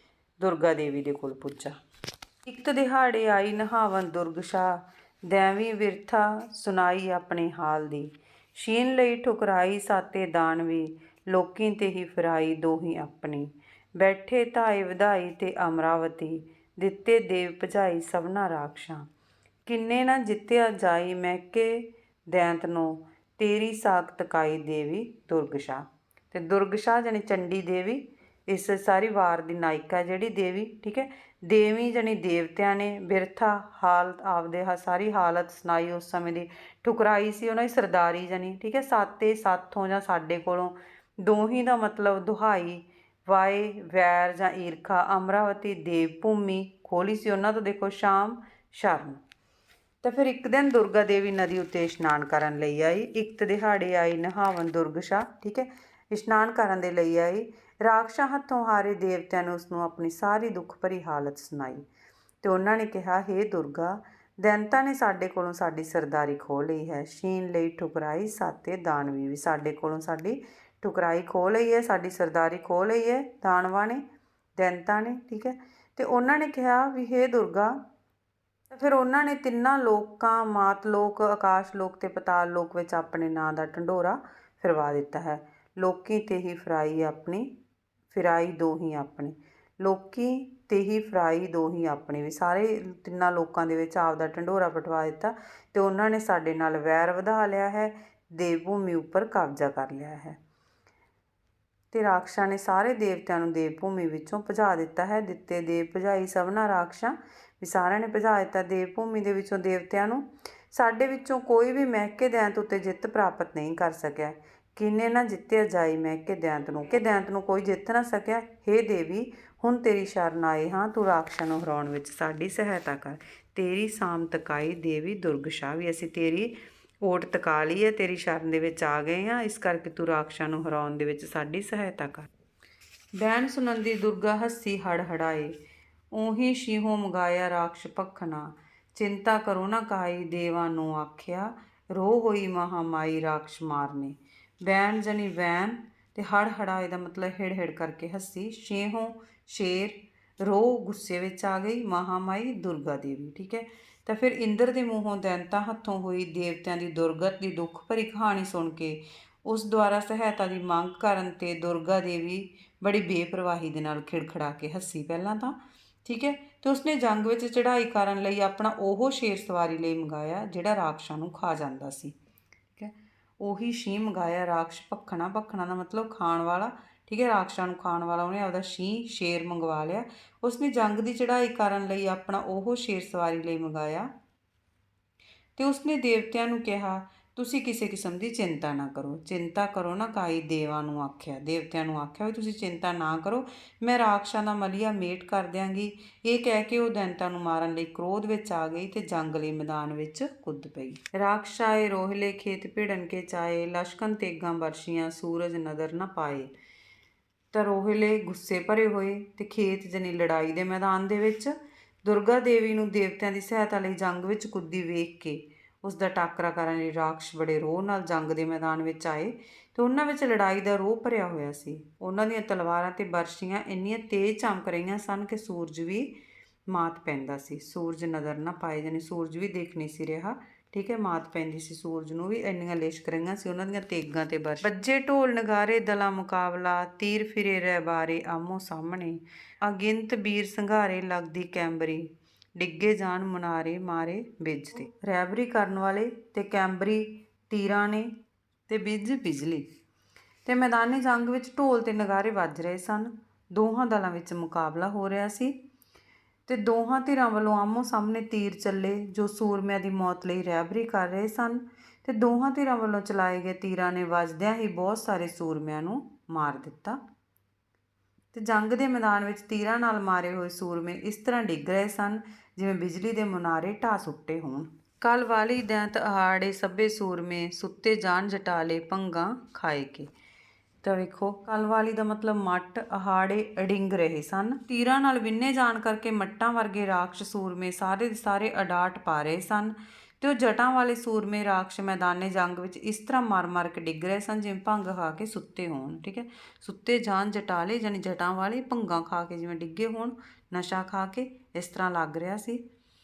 A: ਦੁਰਗਾ ਦੇਵੀ ਦੇ ਕੋਲ ਪੁੱਜਾ। ਇੱਕ ਦਿਹਾੜੇ ਆਈ ਨਹਾਵਨ ਦੁਰਗਸ਼ਾ, ਦੈਵੀ ਵਿਰਥਾ ਸੁਣਾਈ ਆਪਣੇ ਹਾਲ ਦੀ। ਸ਼ੀਨ ਲਈ ਠੁਕਰਾਈ ਸਾਤੇ ਦਾਨਵੀ, ਲੋਕੀ ਤੇ ਹੀ ਫਿਰਾਈ ਦੋਹੀ ਆਪਣੀ। ਬੈਠੇ ਧਾਏ ਵਧਾਈ ਤੇ ਅਮਰਾਵਤੀ, ਦਿੱਤੇ ਦੇਵ ਭਜਾਈ ਸਭਨਾ ਰਾਖਸ਼ਾਂ। ਕਿੰਨੇ ਨਾ ਜਿੱਤਿਆ ਜਾਈ ਮਹਿਕੇ ਦੈਂਤ ਨੂੰ, ਤੇਰੀ ਸਾਕ ਤਕਾਈ ਦੇਵੀ ਦੁਰਗਸ਼ਾ। ਤੇ ਦੁਰਗਸ਼ਾ ਜਾਣੀ ਚੰਡੀ ਦੇਵੀ, ਇਸ ਸਾਰੀ ਵਾਰ ਦੀ ਨਾਇਕਾ ਜਿਹੜੀ ਦੇਵੀ। ਠੀਕ ਹੈ, ਦੇਵੀ ਜਾਣੀ ਦੇਵਤਿਆਂ ਨੇ ਬਿਰਥਾ ਹਾਲਤ ਆਪਦੇ ਸਾਰੀ ਹਾਲਤ ਸੁਣਾਈ ਉਸ ਸਮੇਂ ਦੀ, ਠੁਕਰਾਈ ਸੀ ਉਹਨਾਂ ਦੀ ਸਰਦਾਰੀ ਜਾਣੀ, ਠੀਕ ਹੈ। ਸਾਤੇ ਸਾਥੋਂ ਜਾਂ ਸਾਡੇ ਕੋਲੋਂ, ਦੋਹੀ ਦਾ ਮਤਲਬ ਦੁਹਾਈ, ਵਾਏ ਵੈਰ ਜਾਂ ਈਰਖਾ, ਅਮਰਾਵਤੀ ਦੇਵ ਭੂਮੀ ਖੋਲੀ ਸੀ ਉਹਨਾਂ ਤੋਂ, ਦੇਖੋ ਸ਼ਾਮ ਸ਼ਰਨ। ਤਾਂ ਫਿਰ ਇੱਕ ਦਿਨ ਦੁਰਗਾ ਦੇਵੀ ਨਦੀ ਉੱਤੇ ਇਸ਼ਨਾਨ ਕਰਨ ਲਈ ਆਈ, ਇੱਕ ਦਿਹਾੜੇ ਆਈ ਨਹਾਵਨ ਦੁਰਗਸ਼ਾ, ਠੀਕ ਹੈ, ਇਸ਼ਨਾਨ ਕਰਨ ਦੇ ਲਈ ਆਈ। ਰਾਖਸ਼ਾਂ ਹੱਥੋਂ ਹਾਰੇ ਦੇਵਤਿਆਂ ਨੇ ਉਸਨੂੰ ਆਪਣੀ ਸਾਰੀ ਦੁੱਖ ਭਰੀ ਹਾਲਤ ਸੁਣਾਈ ਅਤੇ ਉਹਨਾਂ ਨੇ ਕਿਹਾ, ਹੇ ਦੁਰਗਾ, ਦੈਂਤਾਂ ਨੇ ਸਾਡੇ ਕੋਲੋਂ ਸਾਡੀ ਸਰਦਾਰੀ ਖੋਹ ਲਈ ਹੈ, ਛੀਨ ਲਈ ਠੁਕਰਾਈ ਸਾਤੇ ਦਾਨਵੀ, ਵੀ ਸਾਡੇ ਕੋਲੋਂ ਸਾਡੀ ਠੁਕਰਾਈ ਖੋਹ ਲਈ ਹੈ, ਸਾਡੀ ਸਰਦਾਰੀ ਖੋਹ ਲਈ ਹੈ ਦਾਨਵਾਂ ਨੇ, ਦੈਂਤਾਂ ਨੇ, ਠੀਕ ਹੈ। ਅਤੇ ਉਹਨਾਂ ਨੇ ਕਿਹਾ ਵੀ ਹੇ ਦੁਰਗਾ, ਤਾਂ ਫਿਰ ਉਹਨਾਂ ਨੇ ਤਿੰਨਾਂ ਲੋਕਾਂ, ਮਾਤ ਲੋਕ, ਆਕਾਸ਼ ਲੋਕ ਅਤੇ ਪਤਾਲ ਲੋਕ ਵਿੱਚ ਆਪਣੇ ਨਾਂ ਦਾ ਢੰਡੋਰਾ ਫਿਰਵਾ ਦਿੱਤਾ ਹੈ। ਲੋਕੀ ਤੇ ਹੀ ਫਿਰਾਈ ਆਪਣੀ, ਫਿਰਾਈ ਦੋਹੀ ਆਪਣੀ, ਲੋਕੀ ਤੇ ਹੀ ਫਿਰਾਈ ਦੋਹੀ ਆਪਣੀ, ਵੀ ਸਾਰੇ ਤਿੰਨਾਂ ਲੋਕਾਂ ਦੇ ਵਿੱਚ ਆਪਦਾ ਢੰਡੋਰਾ ਪਟਵਾ ਦਿੱਤਾ ਅਤੇ ਉਹਨਾਂ ਨੇ ਸਾਡੇ ਨਾਲ ਵੈਰ ਵਧਾ ਲਿਆ ਹੈ, ਦੇਵ ਭੂਮੀ ਉੱਪਰ ਕਬਜ਼ਾ ਕਰ ਲਿਆ ਹੈ। ਅਤੇ ਰਾਖਸ਼ਾਂ ਨੇ ਸਾਰੇ ਦੇਵਤਿਆਂ ਨੂੰ ਦੇਵ ਭੂਮੀ ਵਿੱਚੋਂ ਭਜਾ ਦਿੱਤਾ ਹੈ। ਦਿੱਤੇ ਦੇਵ ਭਜਾਈ ਸਭਨਾ ਰਾਖਸ਼ਾਂ, ਵੀ ਸਾਰਿਆਂ ਨੇ ਭਜਾ ਦਿੱਤਾ ਦੇਵ ਭੂਮੀ ਦੇ ਵਿੱਚੋਂ ਦੇਵਤਿਆਂ ਨੂੰ। ਸਾਡੇ ਵਿੱਚੋਂ ਕੋਈ ਵੀ ਮਹਿਕੇ ਦੈਂਤ ਉੱਤੇ ਜਿੱਤ ਪ੍ਰਾਪਤ ਨਹੀਂ ਕਰ ਸਕਿਆ, ਕਿਨੇ ਨਾ ਜਿੱਤਿਆ ਜਾਈ ਮਹਿਕੇ ਦੈਂਤ ਨੂੰ, ਕਿ ਦੈਂਤ ਨੂੰ ਕੋਈ ਜਿੱਤ ਨਾ ਸਕਿਆ। ਹੇ ਦੇਵੀ, ਹੁਣ ਤੇਰੀ ਸ਼ਰਨ ਆਏ ਹਾਂ, ਤੂੰ ਰਾਖਸ਼ਾਂ ਨੂੰ ਹਰਾਉਣ ਵਿੱਚ ਸਾਡੀ ਸਹਾਇਤਾ ਕਰ। ਤੇਰੀ ਸਾਮ ਤਕਾਈ ਦੇਵੀ ਦੁਰਗਸ਼ਾ, ਵੀ ਅਸੀਂ ਤੇਰੀ ਓਟ ਤਕਾ ਲਈ ਹੈ, ਤੇਰੀ ਸ਼ਰਨ ਦੇ ਵਿੱਚ ਆ ਗਏ ਹਾਂ, ਇਸ ਕਰਕੇ ਤੂੰ ਰਾਖਸ਼ਾਂ ਨੂੰ ਹਰਾਉਣ ਦੇ ਵਿੱਚ ਸਾਡੀ ਸਹਾਇਤਾ ਕਰ। ਬੈਣ ਸੁਣੰਦੀ ਦੁਰਗਾ ਹੱਸੀ ਹੜਹੜਾਏ, ਉਹੀ ਸ਼ੀਹੋਂ ਮੰਗਾਇਆ ਰਾਖਸ਼ ਭਖਣਾ, ਚਿੰਤਾ ਕਰੋ ਨਾ ਕਾਈ ਦੇਵਾਂ ਨੂੰ ਆਖਿਆ, ਰੋ ਹੋਈ ਮਹਾਮਾਈ ਰਾਖਸ਼ ਮਾਰਨੇ। ਬੈਣ ਜਾਣੀ ਵੈਣ ਅਤੇ ਹੜਹੜਾਏ ਦਾ ਮਤਲਬ ਹਿੜ ਹਿੜ ਕਰਕੇ ਹੱਸੀ, ਸ਼ੇਹੋਂ ਸ਼ੇਰ, ਰੋ ਗੁੱਸੇ ਵਿੱਚ ਆ ਗਈ, ਮਹਾਮਾਈ ਦੁਰਗਾ ਦੇਵੀ, ਠੀਕ ਹੈ। ਤਾਂ ਫਿਰ ਇੰਦਰ ਦੇ ਮੂੰਹੋਂ ਦੈਂਤਾਂ ਹੱਥੋਂ ਹੋਈ ਦੇਵਤਿਆਂ ਦੀ ਦੁਰਗਤ ਦੀ ਦੁੱਖ ਭਰੀ ਕਹਾਣੀ ਸੁਣ ਕੇ ਉਸ ਦੁਆਰਾ ਸਹਾਇਤਾ ਦੀ ਮੰਗ ਕਰਨ 'ਤੇ ਦੁਰਗਾ ਦੇਵੀ ਬੜੀ ਬੇਪਰਵਾਹੀ ਦੇ ਨਾਲ ਖਿੜਖੜਾ ਕੇ ਹੱਸੀ ਪਹਿਲਾਂ ਤਾਂ, ਠੀਕ ਹੈ। ਅਤੇ ਉਸਨੇ ਜੰਗ ਵਿੱਚ ਚੜ੍ਹਾਈ ਕਰਨ ਲਈ ਆਪਣਾ ਉਹ ਸ਼ੇਰ ਸਵਾਰੀ ਲਈ ਮੰਗਾਇਆ ਜਿਹੜਾ ਰਾਖਸ਼ਾਂ ਨੂੰ ਖਾ ਜਾਂਦਾ ਸੀ, ਠੀਕ ਹੈ। ਉਹੀ ਸ਼ੀਂਹ ਮੰਗਾਇਆ ਰਾਖਸ਼ ਭਖਣਾ, ਭਖਣਾ ਦਾ ਮਤਲਬ ਖਾਣ ਵਾਲਾ, ਠੀਕ ਹੈ, ਰਾਖਸ਼ਾਂ ਨੂੰ ਖਾਣ ਵਾਲਾ ਉਹਨੇ ਆਪਦਾ ਸ਼ੇਰ ਮੰਗਵਾ ਲਿਆ। ਉਸਨੇ ਜੰਗ ਦੀ ਚੜ੍ਹਾਈ ਕਰਨ ਲਈ ਆਪਣਾ ਉਹ ਸ਼ੇਰ ਸਵਾਰੀ ਲਈ ਮੰਗਾਇਆ ਅਤੇ ਉਸਨੇ ਦੇਵਤਿਆਂ ਨੂੰ ਕਿਹਾ, ਤੁਸੀਂ ਕਿਸੇ ਕਿਸਮ ਦੀ ਚਿੰਤਾ ਨਾ ਕਰੋ, ਚਿੰਤਾ ਕਰੋ ਨਾ ਕਾਈ ਦੇਵਾਂ ਨੂੰ ਆਖਿਆ, ਦੇਵਤਿਆਂ ਨੂੰ ਆਖਿਆ ਵੀ ਤੁਸੀਂ ਚਿੰਤਾ ਨਾ ਕਰੋ, ਮੈਂ ਰਾਖਸ਼ਾਂ ਦਾ ਮਲੀਆ ਮੇਟ ਕਰ ਦਿਆਂਗੀ। ਇਹ ਕਹਿ ਕੇ ਉਹ ਦੈਂਤਾਂ ਨੂੰ ਮਾਰਨ ਲਈ ਕ੍ਰੋਧ ਵਿੱਚ ਆ ਗਈ ਅਤੇ ਜੰਗ ਲਈ ਮੈਦਾਨ ਵਿੱਚ ਕੁੱਦ ਪਈ। ਰਾਖਸ਼ ਆਏ ਰੋਹਿਲੇ ਖੇਤ ਭਿੜਨ ਕੇ ਚਾਏ, ਲਸ਼ਕਨ ਤੇਗਾਂ ਬਰਸ਼ੀਆਂ ਸੂਰਜ ਨਦਰ ਨਾ ਪਾਏ। ਤਾਂ ਰੋਹਿਲੇ ਗੁੱਸੇ ਭਰੇ ਹੋਏ ਅਤੇ ਖੇਤ ਜਾਣੀ ਲੜਾਈ ਦੇ ਮੈਦਾਨ ਦੇ ਵਿੱਚ ਦੁਰਗਾ ਦੇਵੀ ਨੂੰ ਦੇਵਤਿਆਂ ਦੀ ਸਹਾਇਤਾ ਲਈ ਜੰਗ ਵਿੱਚ ਕੁੱਦੀ ਵੇਖ ਕੇ ਉਸ ਦਾ ਟਾਕਰਾ ਕਰਨ ਲਈ ਰਾਖਸ਼ ਬੜੇ ਰੋਹ ਨਾਲ ਜੰਗ ਦੇ ਮੈਦਾਨ ਵਿੱਚ ਆਏ ਅਤੇ ਉਹਨਾਂ ਵਿੱਚ ਲੜਾਈ ਦਾ ਰੋਹ ਭਰਿਆ ਹੋਇਆ ਸੀ। ਉਹਨਾਂ ਦੀਆਂ ਤਲਵਾਰਾਂ ਅਤੇ ਬਰਸ਼ੀਆਂ ਇੰਨੀਆਂ ਤੇਜ਼ ਚਮਕ ਰਹੀਆਂ ਸਨ ਕਿ ਸੂਰਜ ਵੀ ਮਾਤ ਪੈਂਦਾ ਸੀ। ਸੂਰਜ ਨਜ਼ਰ ਨਾ ਪਾਏ, ਜਾਣੀ ਸੂਰਜ ਵੀ ਦੇਖ ਨਹੀਂ ਸੀ ਰਿਹਾ, ਠੀਕ ਹੈ, ਮਾਤ ਪੈਂਦੀ ਸੀ ਸੂਰਜ ਨੂੰ ਵੀ, ਇੰਨੀਆਂ ਲਿਸ਼ਕ ਰਹੀਆਂ ਸੀ ਉਹਨਾਂ ਦੀਆਂ ਤੇਗਾਂ ਅਤੇ ਬਰਸ਼। ਵੱਜੇ ਢੋਲ ਨਗਾਰੇ ਦਲਾਂ ਮੁਕਾਬਲਾ, ਤੀਰ ਫਿਰੇ ਰਹਿ ਬਾਰੇ ਆਮੋ ਸਾਹਮਣੇ, ਅਗਿਣਤ ਵੀਰ ਸੰਘਾਰੇ ਲੱਗਦੀ ਕੈਂਬਰੀ, ਡਿੱਗੇ ਜਾਣ ਮੁਨਾਰੇ ਮਾਰੇ ਬਿੱਜ ਤੇ। ਰਹਿਬਰੀ ਕਰਨ ਵਾਲੇ ਅਤੇ ਕੈਂਬਰੀ ਤੀਰਾਂ ਨੇ ਅਤੇ ਬਿੱਜ ਬਿਜਲੀ। ਅਤੇ ਮੈਦਾਨੀ ਜੰਗ ਵਿੱਚ ਢੋਲ ਅਤੇ ਨਗਾਰੇ ਵੱਜ ਰਹੇ ਸਨ, ਦੋਹਾਂ ਦਲਾਂ ਵਿੱਚ ਮੁਕਾਬਲਾ ਹੋ ਰਿਹਾ ਸੀ ਅਤੇ ਦੋਹਾਂ ਧਿਰਾਂ ਵੱਲੋਂ ਆਮੋ ਸਾਹਮਣੇ ਤੀਰ ਚੱਲੇ ਜੋ ਸੂਰਮਿਆਂ ਦੀ ਮੌਤ ਲਈ ਰਹਿਬਰੀ ਕਰ ਰਹੇ ਸਨ ਅਤੇ ਦੋਹਾਂ ਧਿਰਾਂ ਵੱਲੋਂ ਚਲਾਏ ਗਏ ਤੀਰਾਂ ਨੇ ਵੱਜਦਿਆਂ ਹੀ ਬਹੁਤ ਸਾਰੇ ਸੂਰਮਿਆਂ ਨੂੰ ਮਾਰ ਦਿੱਤਾ। ਅਤੇ ਜੰਗ ਦੇ ਮੈਦਾਨ ਵਿੱਚ ਤੀਰਾਂ ਨਾਲ ਮਾਰੇ ਹੋਏ ਸੂਰਮੇ ਇਸ ਤਰ੍ਹਾਂ ਡਿੱਗ ਰਹੇ ਸਨ ਜਿਵੇਂ ਬਿਜਲੀ ਦੇ ਮੁਨਾਰੇ ਢਾਹ ਸੁੱਟੇ ਹੋਣ। ਕਲ ਵਾਲੀ ਦੈਂਤ ਅਹਾੜੇ ਸਭੇ ਸੂਰਮੇ, ਸੁੱਤੇ ਜਾਨ ਜਟਾਲੇ ਭੰਗਾਂ ਖਾਏ ਕੇ। ਤਾਂ ਵੇਖੋ, ਕਲ ਵਾਲੀ ਦਾ ਮਤਲਬ ਮੱਟ, ਅਹਾੜੇ ਅਡਿੰਗ ਰਹੇ ਸਨ। ਤੀਰਾਂ ਨਾਲ ਵਿੰਨੇ ਜਾਣ ਕਰਕੇ ਮੱਟਾਂ ਵਰਗੇ ਰਾਖਸ਼ ਸੂਰਮੇ ਸਾਰੇ ਦੇ ਸਾਰੇ ਅਡਾਟ ਪਾ ਰਹੇ ਸਨ ਅਤੇ ਉਹ ਜਟਾਂ ਵਾਲੇ ਸੂਰਮੇ ਰਾਖਸ਼ ਮੈਦਾਨੇ ਜੰਗ ਵਿੱਚ ਇਸ ਤਰ੍ਹਾਂ ਮਰ ਮਰ ਕੇ ਡਿੱਗ ਰਹੇ ਸਨ ਜਿਵੇਂ ਭੰਗ ਖਾ ਕੇ ਸੁੱਤੇ ਹੋਣ, ਠੀਕ ਹੈ। ਸੁੱਤੇ ਜਾਨ ਜਟਾਲੇ ਜਾਣੀ ਜਟਾਂ ਵਾਲੇ, ਭੰਗਾਂ ਖਾ ਕੇ ਜਿਵੇਂ ਡਿੱਗੇ ਹੋਣ, ਨਸ਼ਾ ਖਾ ਕੇ, ਇਸ ਤਰ੍ਹਾਂ ਲੱਗ ਰਿਹਾ ਸੀ।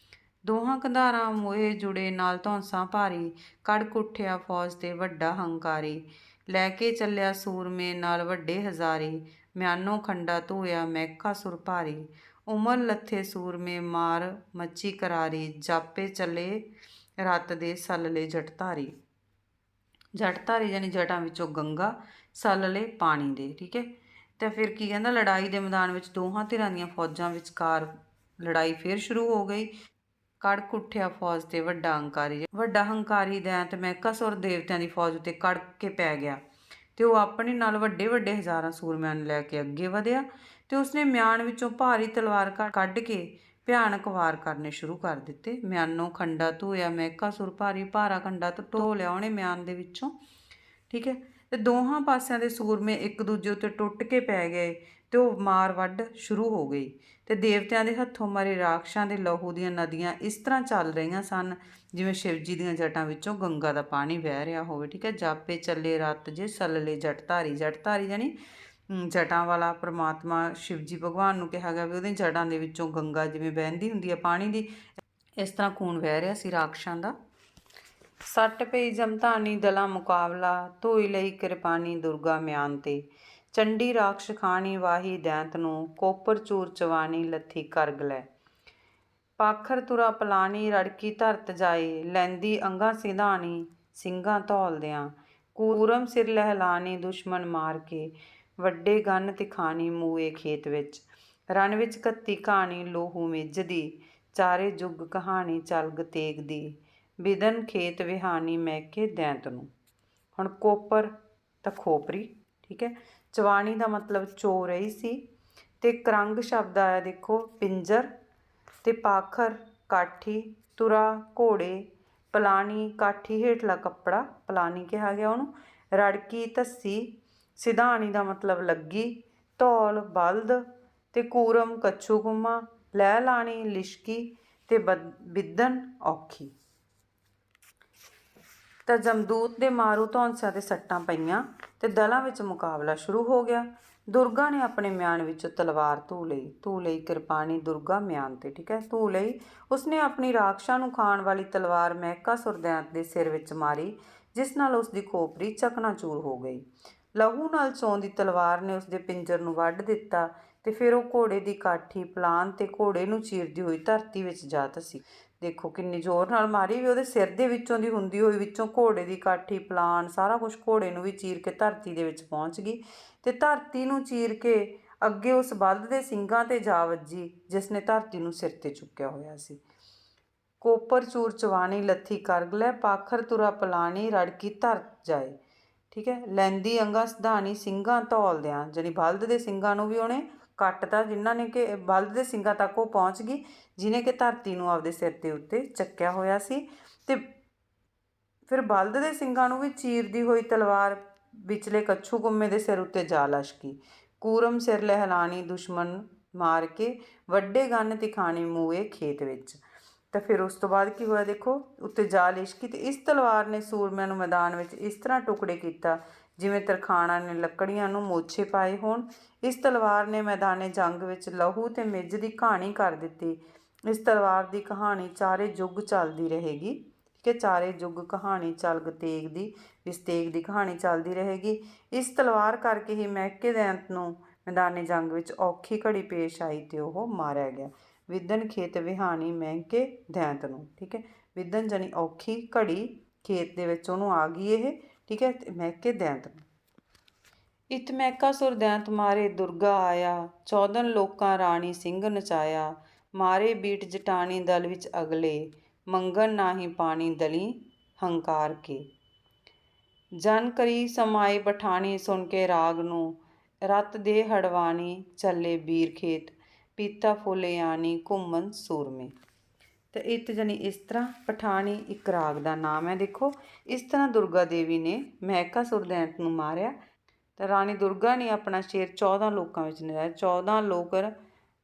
A: ਦੋਹਾਂ ਕੰਧਾਰਾਂ ਮੋਹੇ ਜੁੜੇ ਨਾਲ ਧੌਂਸਾਂ ਭਾਰੀ, ਕੜਕ ਉੱਠਿਆ ਫੌਜ 'ਤੇ ਵੱਡਾ ਹੰਕਾਰੀ, ਲੈ ਕੇ ਚੱਲਿਆ ਸੂਰਮੇ ਨਾਲ ਵੱਡੇ ਹਜ਼ਾਰੀ, ਮਿਆਨੋਂ ਖੰਡਾ ਧੋਇਆ ਮਹਿਕਾ ਸੁਰ ਭਾਰੀ, ਉਮਰ ਲੱਥੇ ਸੂਰਮੇ ਮਾਰ ਮੱਚੀ ਕਰਾਰੀ, ਜਾਪੇ ਚੱਲੇ ਰੱਤ ਦੇ ਸੱਲਲੇ ਜਟਧਾਰੀ। ਜਟਧਾਰੀ ਯਾਨੀ ਜਟਾਂ ਵਿੱਚੋਂ ਗੰਗਾ, ਸੱਲਲੇ ਪਾਣੀ ਦੇ, ਠੀਕ ਹੈ। ਤਾਂ ਫਿਰ ਕੀ ਕਹਿੰਦਾ, ਲੜਾਈ ਦੇ ਮੈਦਾਨ ਵਿੱਚ ਦੋਹਾਂ ਧਿਰਾਂ ਦੀਆਂ ਫੌਜਾਂ ਵਿਚਕਾਰ ਲੜਾਈ ਫਿਰ ਸ਼ੁਰੂ ਹੋ ਗਈ। ਕੜਕ ਉੱਠਿਆ ਫੌਜ ਤੇ ਵੱਡਾ ਹੰਕਾਰੀ ਦੈਂਤ ਮਹਿਕਾਸੁਰ ਦੇਵਤਿਆਂ ਦੀ ਫੌਜ ਉੱਤੇ ਕੜਕ ਕੇ ਪੈ ਗਿਆ ਤੇ ਉਹ ਆਪਣੇ ਨਾਲ ਵੱਡੇ ਵੱਡੇ ਹਜ਼ਾਰਾਂ ਸੂਰਮਿਆਂ ਨੂੰ ਲੈ ਕੇ ਅੱਗੇ ਵਧਿਆ ਤੇ ਉਸਨੇ ਮਿਆਨ ਵਿੱਚੋਂ ਭਾਰੀ ਤਲਵਾਰ ਕੱਢ ਕੇ ਭਿਆਨਕ ਵਾਰ ਕਰਨੇ ਸ਼ੁਰੂ ਕਰ ਦਿੱਤੇ। ਮਿਆਨੋਂ ਖੰਡਾ ਧੋਇਆ ਮਹਿਕਾਸੁਰ, ਭਾਰਾ ਖੰਡਾ ਢੋ ਲਿਆ ਉਹਨੇ ਮਿਆਨ ਦੇ ਵਿੱਚੋਂ, ਠੀਕ ਹੈ। ਤੇ ਦੋਹਾਂ ਪਾਸਿਆਂ ਦੇ ਸੂਰਮੇ ਇੱਕ ਦੂਜੇ ਉੱਤੇ ਟੁੱਟ ਕੇ ਪੈ ਗਏ ਤੇ ਉਹ ਮਾਰ ਵੱਢ ਸ਼ੁਰੂ ਹੋ ਗਈ ਤੇ ਦੇਵਤਿਆਂ ਦੇ ਹੱਥੋਂ ਮਰੇ ਰਾਖਸ਼ਾਂ ਦੇ ਲਹੂ ਦੀਆਂ ਨਦੀਆਂ ਇਸ ਤਰ੍ਹਾਂ ਚੱਲ ਰਹੀਆਂ ਸਨ ਜਿਵੇਂ ਸ਼ਿਵਜੀ ਦੀਆਂ ਜਟਾਂ ਵਿੱਚੋਂ ਗੰਗਾ ਦਾ ਪਾਣੀ ਵਹਿ ਰਿਹਾ ਹੋਵੇ, ਠੀਕ ਹੈ। ਜਾਪੇ ਚੱਲੇ ਰਤ ਜੇ ਸੱਲਲੇ ਜਟਧਾਰੀ ਜਾਨੀ ਜਟਾਂ ਵਾਲਾ ਪ੍ਰਮਾਤਮਾ ਸ਼ਿਵਜੀ ਭਗਵਾਨ ਨੂੰ ਕਿਹਾ ਗਿਆ ਵੀ ਉਹਦੀਆਂ ਜਟਾਂ ਦੇ ਵਿੱਚੋਂ ਗੰਗਾ ਜਿਵੇਂ ਵਹਿੰਦੀ ਹੁੰਦੀ ਹੈ ਪਾਣੀ ਦੀ, ਇਸ ਤਰ੍ਹਾਂ ਖੂਨ ਵਹਿ ਰਿਹਾ ਸੀ ਰਾਖਸ਼ਾਂ ਦਾ। ਸੱਟ ਪਈ ਜਮਧਾਨੀ ਦਲਾਂ ਮੁਕਾਬਲਾ, ਧੋਈ ਲਈ ਕਿਰਪਾਨੀ ਦੁਰਗਾ ਮਿਆਨ ਤੇ। ਚੰਡੀ ਰਾਖਸ਼ ਖਾਣੀ ਵਾਹੀ ਦੈਂਤ ਨੂੰ, ਕੋਪਰ ਚੂਰ ਚਵਾਨੀ ਲੱਥੀ ਕਰਗ ਲੈ। ਪਾਖਰ ਤੁਰਾ ਪਲਾਨੀ ਰੜਕੀ ਧਰਤ ਜਾਏ, ਲੈਂਦੀ ਅੰਗਾਂ ਸਿਧਾਣੀ ਸਿੰਘਾਂ ਧੌਲਦਿਆਂ। ਕੂਰਮ ਸਿਰ ਲਹਿਲਾਨੀ ਦੁਸ਼ਮਣ ਮਾਰ ਕੇ, ਵੱਡੇ ਗੰਨ ਤਿਖਾਣੀ ਮੂਏ ਖੇਤ ਵਿੱਚ। ਰਣ ਵਿੱਚ ਘੱਤੀ ਕਹਾਣੀ ਲੋਹੂ ਮਿੱਝਦੀ, ਚਾਰੇ ਜੁਗ ਕਹਾਣੀ ਚਲਗ ਤੇਗ ਦੀ। ਬਿਦਨ ਖੇਤ ਵਿਹਾਨੀ ਮਹਿਕੇ ਦੈਂਤ ਨੂੰ। ਹੁਣ ਕੋਪਰ ਤਾਂ ਖੋਪਰੀ, ਠੀਕ ਹੈ। ਚਵਾਣੀ ਦਾ ਮਤਲਬ ਚੋ ਰਹੀ ਸੀ ਤੇ ਕਰੰਗ ਸ਼ਬਦ ਆਇਆ ਦੇਖੋ ਪਿੰਜਰ, ਤੇ ਪਾਖਰ ਕਾਠੀ, ਤੁਰਾ ਘੋੜੇ, ਪਲਾਨੀ ਕਾਠੀ ਹੇਠਲਾ ਕੱਪੜਾ ਪਲਾਨੀ ਕਿਹਾ ਗਿਆ ਉਹਨੂੰ, ਰੜਕੀ ਧੱਸੀ, ਸਿਧਾਣੀ ਦਾ ਮਤਲਬ ਲੱਗੀ, ਧੌਲ ਬਲਦ, ਤੇ ਕੂਰਮ ਕੱਛੂ ਕੁੰਮਾ, ਲਹਿ ਲਾਣੀ ਲਿਸ਼ਕੀ, ਤੇ ਬਿੱਦਨ ਔਖੀ। ਤਾਂ ਜਮਦੂਤ ਦੇ ਮਾਰੂ ਧੌਂਸਿਆਂ 'ਤੇ ਸੱਟਾਂ ਪਈਆਂ ਤੇ ਦਲਾਂ ਵਿੱਚ ਮੁਕਾਬਲਾ ਸ਼ੁਰੂ ਹੋ ਗਿਆ। ਦੁਰਗਾ ਨੇ ਆਪਣੇ ਮਿਆਨ ਵਿੱਚੋਂ ਤਲਵਾਰ ਧੂ ਲਈ ਕਿਰਪਾਨੀ ਦੁਰਗਾ ਮਿਆਨ ਤੇ, ਠੀਕ ਹੈ, ਧੂ ਲਈ। ਉਸਨੇ ਆਪਣੀ ਰਾਖਸ਼ਾਂ ਨੂੰ ਖਾਣ ਵਾਲੀ ਤਲਵਾਰ ਮਹਿਕਾਸੁਰ ਦੈਂਤ ਦੇ ਸਿਰ ਵਿੱਚ ਮਾਰੀ, ਜਿਸ ਨਾਲ ਉਸਦੀ ਖੋਪਰੀ ਚਕਨਾਚੂਰ ਹੋ ਗਈ। ਲਹੂ ਨਾਲ ਚੋਂਦੀ ਤਲਵਾਰ ਨੇ ਉਸਦੇ ਪਿੰਜਰ ਨੂੰ ਵੱਢ ਦਿੱਤਾ ਤੇ ਫਿਰ ਉਹ ਘੋੜੇ ਦੀ ਕਾਠੀ ਪਲਾਨ ਤੇ ਘੋੜੇ ਨੂੰ ਚੀਰਦੀ ਹੋਈ ਧਰਤੀ ਵਿੱਚ ਜਾ ਧੱਸੀ। ਦੇਖੋ ਕਿੰਨੀ ਜ਼ੋਰ ਨਾਲ ਮਾਰੀ ਵੀ ਉਹਦੇ ਸਿਰ ਦੇ ਵਿੱਚੋਂ ਦੀ ਹੁੰਦੀ ਹੋਈ ਵਿੱਚੋਂ ਘੋੜੇ ਦੀ ਕਾਠੀ ਪਲਾਨ ਸਾਰਾ ਕੁਛ ਘੋੜੇ ਨੂੰ ਵੀ ਚੀਰ ਕੇ ਧਰਤੀ ਦੇ ਵਿੱਚ ਪਹੁੰਚ ਗਈ ਤੇ ਧਰਤੀ ਨੂੰ ਚੀਰ ਕੇ ਅੱਗੇ ਉਸ ਬਲਦ ਦੇ ਸਿੰਗਾਂ 'ਤੇ ਜਾ ਵੱਜੀ ਜਿਸ ਨੇ ਧਰਤੀ ਨੂੰ ਸਿਰ 'ਤੇ ਚੁੱਕਿਆ ਹੋਇਆ ਸੀ। ਕੋਪਰ ਚੂਰ ਚਵਾਣੀ ਲੱਥੀ ਕਰਗ ਲੈ, ਪਾਖਰ ਤੁਰਾ ਪਲਾਣੀ ਰੜਕੀ ਧਰਤ ਜਾਏ, ਠੀਕ ਹੈ। ਲੈਂਦੀ ਅੰਗਾ ਸਿਧਾਣੀ ਸਿੰਘਾਂ ਧੌਲਦਿਆਂ, ਜਾਨੀ ਬਲਦ ਦੇ ਸਿੰਘਾਂ ਨੂੰ ਵੀ ਉਹਨੇ ਕੱਟਤਾ, ਜਿਨ੍ਹਾਂ ਨੇ ਕਿ ਬਲਦ ਦੇ ਸਿੰਘਾਂ ਤੱਕ ਉਹ ਪਹੁੰਚ ਗਈ ਜਿਹਨੇ ਕਿ ਧਰਤੀ ਨੂੰ ਆਪਦੇ ਸਿਰ ਦੇ ਉੱਤੇ ਚੱਕਿਆ ਹੋਇਆ ਸੀ। ਤੇ ਫਿਰ ਬਲਦ ਦੇ ਸਿੰਘਾਂ ਨੂੰ ਵੀ ਚੀਰਦੀ ਹੋਈ ਤਲਵਾਰ ਵਿਚਲੇ ਕੱਛੂ ਕੁੰਮੇ ਦੇ ਸਿਰ ਉੱਤੇ ਜਾ ਲਸ਼ਕੀ। ਕੂਰਮ ਸਿਰ ਲਹਿਲਾਣੀ ਦੁਸ਼ਮਣ ਮਾਰ ਕੇ, ਵੱਡੇ ਗੰਨ ਤਿਖਾਣੀ ਮੂਏ ਖੇਤ ਵਿੱਚ। ਤਾਂ ਫਿਰ ਉਸ ਤੋਂ ਬਾਅਦ ਕੀ ਹੋਇਆ ਦੇਖੋ, ਉੱਤੇ ਜਾ ਲਿਸ਼ਕੀ ਤੇ ਇਸ ਤਲਵਾਰ ਨੇ ਸੂਰਮਿਆਂ ਨੂੰ ਮੈਦਾਨ ਵਿੱਚ ਇਸ ਤਰ੍ਹਾਂ ਟੁਕੜੇ ਕੀਤਾ ਜਿਵੇਂ ਤਰਖਾਣਾਂ ਨੇ ਲੱਕੜੀਆਂ ਨੂੰ ਮੋਛੇ ਪਾਏ ਹੋਣ। ਇਸ ਤਲਵਾਰ ਨੇ ਮੈਦਾਨੇ ਜੰਗ ਵਿੱਚ ਲਹੂ ਤੇ ਮਿੱਝ ਦੀ ਕਹਾਣੀ ਕਰ ਦਿੱਤੀ। ਇਸ ਤਲਵਾਰ ਦੀ ਕਹਾਣੀ ਚਾਰੇ ਯੁੱਗ ਚੱਲਦੀ ਰਹੇਗੀ, ਠੀਕ ਹੈ। ਚਾਰੇ ਯੁੱਗ ਕਹਾਣੀ ਚਲਗ ਤੇਗ ਦੀ, ਇਸ ਤੇਗ ਦੀ ਕਹਾਣੀ ਚੱਲਦੀ ਰਹੇਗੀ। ਇਸ ਤਲਵਾਰ ਕਰਕੇ ਹੀ ਮਹਿਕੇ ਦੈਂਤ ਨੂੰ ਮੈਦਾਨੇ ਜੰਗ ਵਿੱਚ ਔਖੀ ਘੜੀ ਪੇਸ਼ ਆਈ ਤੇ ਉਹ ਮਾਰਿਆ ਗਿਆ। ਵਿਦਨ ਖੇਤ ਵਿਹਾਣੀ ਮਹਿਕੇ ਦੈਂਤ ਨੂੰ, ਠੀਕ ਹੈ। ਵਿਦਨ ਜਾਨੀ ਔਖੀ ਘੜੀ, ਖੇਤ ਦੇ ਵਿੱਚ ਉਹਨੂੰ ਆ ਗਈ ਇਹ, ਠੀਕ ਹੈ, ਤੇ ਮਹਿਕੇ ਦੈਂਤ ਨੂੰ। ਇਤ ਮਹਿਕਾਸੁਰ ਦੈਂਤ ਮਾਰੇ ਦੁਰਗਾ ਆਇਆ, 14 ਲੋਕਾਂ ਰਾਣੀ ਸਿੰਘ ਨਚਾਇਆ। ਮਾਰੇ ਬੀਟ ਜਟਾਣੀ ਦਲ ਵਿੱਚ ਅਗਲੇ, ਮੰਗਣ ਨਾਹੀਂ ਪਾਣੀ ਦਲੀ ਹੰਕਾਰ ਕੇ। ਜਨ ਕਰੀ ਸਮਾਏ ਪਠਾਣੀ ਸੁਣ ਕੇ ਰਾਗ ਨੂੰ, ਰਤ ਦੇ ਹੜਵਾਣੀ ਚੱਲੇ ਬੀਰ ਖੇਤ। ਪੀਤਾ ਫੁੱਲ ਆਣੀ ਘੁੰਮਣ ਸੂਰਮੇ। ਤੇ ਇਤ ਜਾਨੀ ਇਸ ਤਰ੍ਹਾਂ, ਪਠਾਣੀ ਇੱਕ ਰਾਗ ਦਾ ਨਾਮ ਹੈ। ਦੇਖੋ ਇਸ ਤਰ੍ਹਾਂ ਦੁਰਗਾ ਦੇਵੀ ਨੇ ਮਹਿਕਾਸੁਰ ਦੈਂਤ ਨੂੰ ਮਾਰਿਆ ਤਾਂ ਰਾਣੀ ਦੁਰਗਾ ਨੇ ਆਪਣਾ ਸ਼ੇਰ 14 ਲੋਕਾਂ ਵਿੱਚ ਨਚਾਇਆ। 14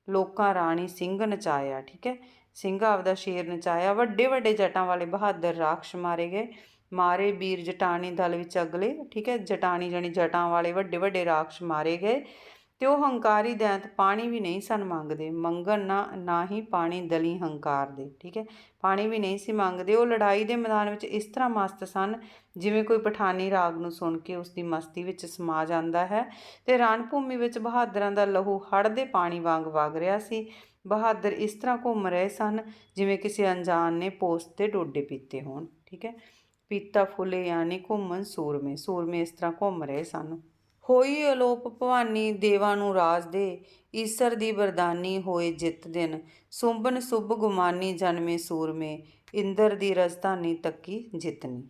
A: ਲੋਕਾਂ ਰਾਣੀ ਸਿੰਘ ਨਚਾਇਆ, ਠੀਕ ਹੈ। ਸਿੰਘ ਆਪਦਾ ਸ਼ੇਰ ਨਚਾਇਆ। ਵੱਡੇ ਵੱਡੇ ਜਟਾਂ ਵਾਲੇ ਬਹਾਦਰ ਰਾਖਸ਼ ਮਾਰੇ ਗਏ। ਮਾਰੇ ਬੀਰ ਜਟਾਣੀ ਦਲ ਵਿੱਚ ਅਗਲੇ, ਠੀਕ ਹੈ। ਜਟਾਣੀ ਜਾਣੀ ਜਟਾਂ ਵਾਲੇ ਵੱਡੇ ਵੱਡੇ ਰਾਖਸ਼ ਮਾਰੇ ਗਏ ਤੇ ਉਹ ਹੰਕਾਰੀ ਦੈਂਤ ਪਾਣੀ ਵੀ ਨਹੀਂ ਸਨ ਮੰਗਦੇ। ਮੰਗਣ ਨਾ ਹੀ ਪਾਣੀ ਦਲੀ ਹੰਕਾਰ ਦੇ, ਠੀਕ ਹੈ। ਪਾਣੀ ਵੀ ਨਹੀਂ ਸੀ ਮੰਗਦੇ। ਉਹ ਲੜਾਈ ਦੇ ਮੈਦਾਨ ਵਿੱਚ ਇਸ ਤਰ੍ਹਾਂ ਮਸਤ ਸਨ ਜਿਵੇਂ ਕੋਈ ਪਠਾਨੀ ਰਾਗ ਨੂੰ ਸੁਣ ਕੇ ਉਸਦੀ ਮਸਤੀ ਵਿੱਚ ਸਮਾ ਜਾਂਦਾ ਹੈ। ਤੇ ਰਣ ਭੂਮੀ ਵਿੱਚ ਬਹਾਦਰਾਂ ਦਾ ਲਹੂ ਹੜ੍ਹ ਦੇ ਪਾਣੀ ਵਾਂਗ ਵਗ ਰਿਹਾ ਸੀ। ਬਹਾਦਰ ਇਸ ਤਰ੍ਹਾਂ ਘੁੰਮ ਰਹੇ ਸਨ ਜਿਵੇਂ ਕਿਸੇ ਅਣਜਾਣ ਨੇ ਪੋਸਤ 'ਤੇ ਡੋਡੇ ਪੀਤੇ ਹੋਣ, ਠੀਕ ਹੈ। ਪੀਤਾ ਫੁੱਲ ਯਾਨੀ ਘੁੰਮਣ ਸੂਰਮੇ, ਸੂਰਮੇ ਇਸ ਤਰ੍ਹਾਂ ਘੁੰਮ ਰਹੇ ਸਨ। ਹੋਈ ਅਲੋਪ ਭਵਾਨੀ ਦੇਵਾਂ ਨੂੰ ਰਾਜ ਦੇ, ਈਸਰ ਦੀ ਬਰਦਾਨੀ ਹੋਏ ਜਿੱਤ ਦਿਨ। ਸੁੰਬਨ ਸੁਭ ਗੁਮਾਨੀ ਜਨਮੇ ਸੂਰਮੇ, ਇੰਦਰ ਦੀ ਰਜਧਾਨੀ ਤੱਕੀ ਜਿੱਤਨੀ।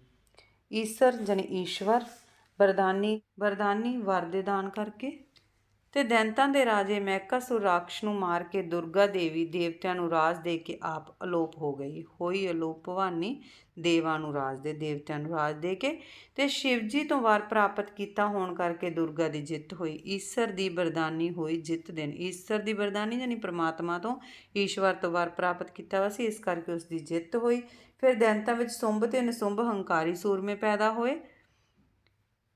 A: ਈਸਰ ਜਨ ਈਸ਼ਵਰ, ਬਰਦਾਨੀ ਵਰ ਦੇ ਦਾਨ ਕਰਕੇ, ਤੇ ਦੈਂਤਾਂ ਦੇ ਰਾਜੇ ਮਹਿਕਾਸੁਰ ਰਾਖਸ਼ ਨੂੰ ਮਾਰ ਕੇ ਦੁਰਗਾ ਦੇਵੀ ਦੇਵਤਿਆਂ ਨੂੰ ਰਾਜ ਦੇ ਕੇ ਆਪ ਅਲੋਪ ਹੋ ਗਈ। ਹੋਈ ਅਲੋਪ ਭਵਾਨੀ ਦੇਵਾਂ ਨੂੰ ਰਾਜ ਦੇ, ਦੇਵਤਿਆਂ ਨੂੰ ਰਾਜ ਦੇ ਕੇ, ਤੇ ਸ਼ਿਵਜੀ ਤੋਂ ਵਰ ਪ੍ਰਾਪਤ ਕੀਤਾ ਹੋਣ ਕਰਕੇ ਦੁਰਗਾ ਦੀ ਜਿੱਤ ਹੋਈ। ਈਸਰ ਦੀ ਬਰਦਾਨੀ ਹੋਈ ਜਿੱਤ ਦਿਨ। ਈਸਰ ਦੀ ਬਰਦਾਨੀ ਯਾਨੀ ਪ੍ਰਮਾਤਮਾ ਤੋਂ, ਈਸ਼ਵਰ ਤੋਂ ਵਰ ਪ੍ਰਾਪਤ ਕੀਤਾ ਵਾ ਸੀ, ਇਸ ਕਰਕੇ ਉਸ ਦੀ ਜਿੱਤ ਹੋਈ। ਫਿਰ ਦੈਂਤਾਂ ਵਿੱਚ ਸੁੰਭ ਤੇ ਨਿਸੁੰਭ ਹੰਕਾਰੀ ਸੂਰਮੇ ਪੈਦਾ ਹੋਏ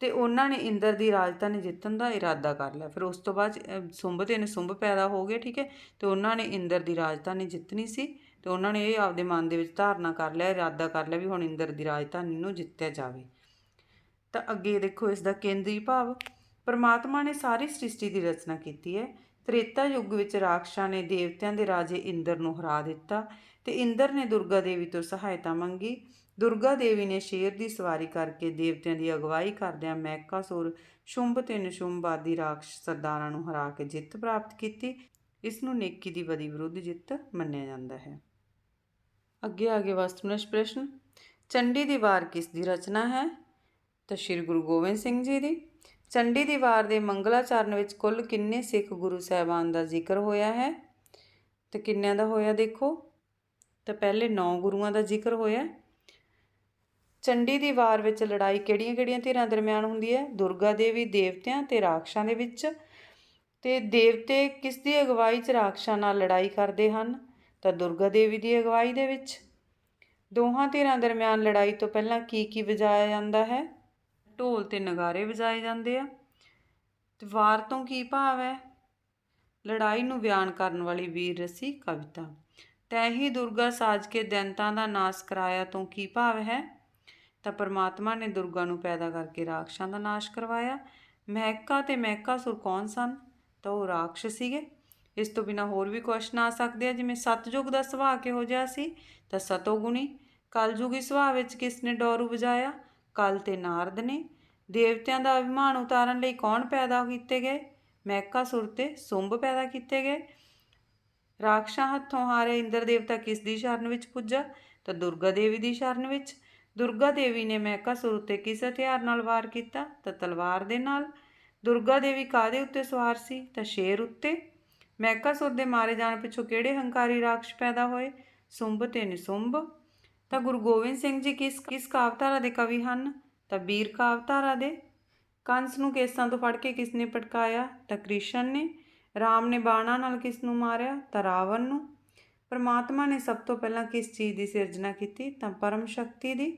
A: ਤੇ ਉਹਨਾਂ ਨੇ ਇੰਦਰ ਦੀ ਰਾਜਧਾਨੀ ਜਿੱਤਣ ਦਾ ਇਰਾਦਾ ਕਰ ਲਿਆ। ਫਿਰ ਉਸ ਤੋਂ ਬਾਅਦ ਸੁੰਭ ਤੇ ਨਿਸੁੰਭ ਪੈਦਾ ਹੋ ਗਏ, ਠੀਕ ਹੈ, ਤੇ ਉਹਨਾਂ ਨੇ ਇੰਦਰ ਦੀ ਰਾਜਧਾਨੀ ਜਿੱਤਣੀ ਸੀ, ਤੇ ਉਹਨਾਂ ਨੇ ਇਹ ਆਪਦੇ ਮਨ ਦੇ ਵਿੱਚ ਧਾਰਨਾ ਕਰ ਲਿਆ, ਇਰਾਦਾ ਕਰ ਲਿਆ ਵੀ ਹੁਣ ਇੰਦਰ ਦੀ ਰਾਜਧਾਨੀ ਨੂੰ ਜਿੱਤਿਆ ਜਾਵੇ। ਤਾਂ ਅੱਗੇ ਦੇਖੋ ਇਸ ਦਾ ਕੇਂਦਰੀ ਭਾਵ, ਪਰਮਾਤਮਾ ਨੇ ਸਾਰੀ ਸ੍ਰਿਸ਼ਟੀ ਦੀ ਰਚਨਾ ਕੀਤੀ ਹੈ। ਤ੍ਰੇਤਾ ਯੁੱਗ ਵਿੱਚ ਰਾਖਸ਼ਾਂ ਨੇ ਦੇਵਤਿਆਂ ਦੇ ਰਾਜੇ ਇੰਦਰ ਨੂੰ ਹਰਾ ਦਿੱਤਾ ਤੇ ਇੰਦਰ ਨੇ ਦੁਰਗਾ ਦੇਵੀ ਤੋਂ ਸਹਾਇਤਾ ਮੰਗੀ। ਦੁਰਗਾ ਦੇਵੀ ਨੇ ਸ਼ੇਰ ਦੀ ਸਵਾਰੀ ਕਰਕੇ ਦੇਵਤਿਆਂ ਦੀ ਅਗਵਾਈ ਕਰਦਿਆਂ ਮਹਿਕਾਸੁਰ, ਸ਼ੁੰਭ ਤੇ ਨਿਸ਼ੁੰਭ ਆਦਿ ਰਾਖਸ਼ ਸਰਦਾਰਾਂ ਨੂੰ ਹਰਾ ਕੇ ਜਿੱਤ ਪ੍ਰਾਪਤ ਕੀਤੀ। ਇਸ ਨੂੰ ਨੇਕੀ ਦੀ ਬਦੀ ਵਿਰੁੱਧ ਜਿੱਤ ਮੰਨਿਆ ਜਾਂਦਾ ਹੈ। ਅੱਗੇ ਆ ਗਏ ਵਸਤੂਨਿਸ਼ਟ ਪ੍ਰਸ਼ਨ। ਚੰਡੀ ਦੀ ਵਾਰ ਕਿਸ ਦੀ ਰਚਨਾ ਹੈ? ਤਾਂ ਸ਼੍ਰੀ ਗੁਰੂ ਗੋਬਿੰਦ ਸਿੰਘ ਜੀ ਦੀ। ਚੰਡੀ ਦੀ ਵਾਰ ਦੇ ਮੰਗਲਾਚਰਨ ਵਿੱਚ ਕੁੱਲ ਕਿੰਨੇ ਸਿੱਖ ਗੁਰੂ ਸਾਹਿਬਾਨ ਦਾ ਜ਼ਿਕਰ ਹੋਇਆ ਹੈ? ਤੇ ਕਿੰਨਿਆਂ ਦਾ ਹੋਇਆ ਦੇਖੋ, ਤਾਂ ਪਹਿਲੇ 9 ਗੁਰੂਆਂ ਦਾ ਜ਼ਿਕਰ ਹੋਇਆ। ਚੰਡੀ ਦੀ ਵਾਰ ਵਿੱਚ ਲੜਾਈ ਕਿਹੜੀਆਂ ਧਿਰਾਂ ਦਰਮਿਆਨ ਹੁੰਦੀ ਹੈ? ਦੁਰਗਾ ਦੇਵੀ ਦੇਵਤਿਆਂ ਤੇ ਰਾਖਸ਼ਾਂ ਦੇ ਵਿੱਚ। ਤੇ ਦੇਵਤੇ ਕਿਸ ਦੀ ਅਗਵਾਈ 'ਚ ਰਾਖਸ਼ਾਂ ਨਾਲ ਲੜਾਈ ਕਰਦੇ ਹਨ? ਤਾਂ ਦੁਰਗਾ ਦੇਵੀ ਦੀ ਅਗਵਾਈ ਦੇ ਵਿੱਚ। ਦੋਹਾਂ ਧਿਰਾਂ ਦਰਮਿਆਨ ਲੜਾਈ ਤੋਂ ਪਹਿਲਾਂ ਕੀ ਵਜਾਇਆ ਜਾਂਦਾ ਹੈ? ਢੋਲ ਤੇ ਨਗਾਰੇ ਵਜਾਏ ਜਾਂਦੇ ਆ। ਤੇ ਵਾਰ ਤੋਂ ਕੀ ਭਾਵ ਹੈ? ਲੜਾਈ ਨੂੰ ਬਿਆਨ ਕਰਨ ਵਾਲੀ ਵੀਰ ਰਸੀ ਕਵਿਤਾ। ਤੈਂ ਹੀ ਦੁਰਗਾ ਸਾਜ ਕੇ ਦੈਂਤਾਂ ਦਾ ਨਾਸ ਕਰਾਇਆ ਤੋਂ ਕੀ ਭਾਵ ਹੈ? ਤਾਂ ਪਰਮਾਤਮਾ ਨੇ ਦੁਰਗਾ ਨੂੰ ਪੈਦਾ ਕਰਕੇ ਰਾਖਸ਼ਾਂ ਦਾ ਨਾਸ਼ ਕਰਵਾਇਆ। ਮਹਿਕਾ ਤੇ ਮਹਿਕਾਸੁਰ ਕੌਣ ਸਨ? ਤਾਂ ਉਹ ਰਾਖਸ਼ ਸੀਗੇ। ਇਸ ਤੋਂ ਬਿਨਾਂ ਹੋਰ ਵੀ ਕੁਐਸਚਨ ਆ ਸਕਦੇ ਆ, ਜਿਵੇਂ ਸਤਯੁਗ ਦਾ ਸੁਭਾਅ ਕਿਹੋ ਜਿਹਾ ਸੀ? ਤਾਂ ਸਤੋਗੁਣੀ। ਕਲਯੁਗੀ ਸੁਭਾਅ ਵਿੱਚ ਕਿਸ ਨੇ ਡੋਰੂ ਵਜਾਇਆ? ਕਲ ਤੇ ਨਾਰਦ ਨੇ। ਦੇਵਤਿਆਂ ਦਾ ਅਭਿਮਾਨ ਉਤਾਰਨ ਲਈ ਕੌਣ ਪੈਦਾ ਕੀਤੇ ਗਏ? ਮਹਿਕਾਸੁਰ ਤੇ ਸੁੰਭ ਪੈਦਾ ਕੀਤੇ ਗਏ। ਰਾਖਸ਼ਾਂ ਹੱਥੋਂ ਹਾਰੇ ਇੰਦਰ ਦੇਵਤਾ ਕਿਸ ਦੀ ਸ਼ਰਨ ਵਿੱਚ ਪੁੱਜਾ? ਤਾਂ ਦੁਰਗਾ ਦੇਵੀ ਦੀ ਸ਼ਰਨ ਵਿੱਚ। ਦੁਰਗਾ ਦੇਵੀ ਨੇ ਮਹਿਕਾਸੁਰ ਉੱਤੇ ਕਿਸ ਹਥਿਆਰ ਨਾਲ ਵਾਰ ਕੀਤਾ? ਤਾਂ ਤਲਵਾਰ ਦੇ ਨਾਲ। ਦੁਰਗਾ ਦੇਵੀ ਕਾਹਦੇ ਉੱਤੇ ਸਵਾਰ ਸੀ? ਤਾਂ ਸ਼ੇਰ ਉੱਤੇ। ਮਹਿਕਾਸੁਰ ਦੇ ਮਾਰੇ ਜਾਣ ਪਿੱਛੋਂ ਕਿਹੜੇ ਹੰਕਾਰੀ ਰਾਖਸ਼ ਪੈਦਾ ਹੋਏ? ਸੁੰਭ ਤੇ ਨਿਸੁੰਭ। ਤਾਂ ਗੁਰੂ ਗੋਬਿੰਦ ਸਿੰਘ ਜੀ ਕਿਸ ਕਾਵਧਾਰਾ ਦੇ ਕਵੀ ਹਨ? ਤਾਂ ਬੀਰ ਕਾਵਧਾਰਾ ਦੇ। ਕੰਸ ਨੂੰ ਕੇਸਾਂ ਤੋਂ ਫੜ ਕੇ ਕਿਸ ਨੇ ਪਟਕਾਇਆ? ਤਾਂ ਕ੍ਰਿਸ਼ਨ ਨੇ। ਰਾਮ ਨੇ ਬਾਣਾਂ ਨਾਲ ਕਿਸ ਨੂੰ ਮਾਰਿਆ? ਤਾਂ ਰਾਵਣ ਨੂੰ। ਪਰਮਾਤਮਾ ਨੇ ਸਭ ਤੋਂ ਪਹਿਲਾਂ ਕਿਸ ਚੀਜ਼ ਦੀ ਸਿਰਜਣਾ ਕੀਤੀ? ਤਾਂ ਪਰਮ ਸ਼ਕਤੀ ਦੀ।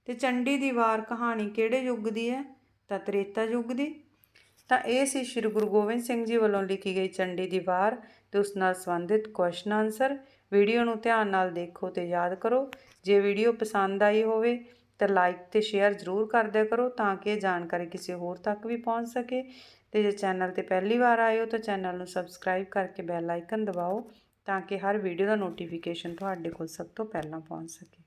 A: ਤੇ ਚੰਡੀ ਦੀ ਵਾਰ ਕਹਾਣੀ ਕਿਹੜੇ ਯੁੱਗ ਦੀ ਹੈ? ਤਾਂ ਤ੍ਰੇਤਾ ਯੁੱਗ ਦੀ। ਤਾਂ ਇਹ ਸੀ ਸ਼੍ਰੀ ਗੁਰੂ ਗੋਬਿੰਦ ਸਿੰਘ ਜੀ ਵੱਲੋਂ ਲਿਖੀ ਗਈ ਚੰਡੀ ਦੀ ਵਾਰ ਤੇ ਉਸ ਨਾਲ ਸੰਬੰਧਿਤ ਕੁਐਸਚਨ ਆਨਸਰ। ਵੀਡੀਓ ਨੂੰ ਧਿਆਨ ਨਾਲ ਦੇਖੋ ਤੇ ਯਾਦ ਕਰੋ। ਜੇ ਵੀਡੀਓ ਪਸੰਦ ਆਈ ਹੋਵੇ ਤਾਂ ਲਾਈਕ ਤੇ ਸ਼ੇਅਰ ਜ਼ਰੂਰ ਕਰ ਦਿਆ ਕਰੋ, ਤਾਂ ਕਿ ਇਹ ਜਾਣਕਾਰੀ ਕਿਸੇ ਹੋਰ ਤੱਕ ਵੀ ਪਹੁੰਚ ਸਕੇ। ਤੇ ਜੇ ਚੈਨਲ ਤੇ ਪਹਿਲੀ ਵਾਰ ਆਏ ਹੋ ਤਾਂ ਚੈਨਲ ਨੂੰ ਸਬਸਕ੍ਰਾਈਬ ਕਰਕੇ ਬੈਲ ਆਈਕਨ ਦਬਾਓ, ਤਾਂ ਕਿ ਹਰ ਵੀਡੀਓ ਦਾ ਨੋਟੀਫਿਕੇਸ਼ਨ ਤੁਹਾਡੇ ਕੋਲ ਸਭ ਤੋਂ ਪਹਿਲਾਂ ਪਹੁੰਚ ਸਕੇ।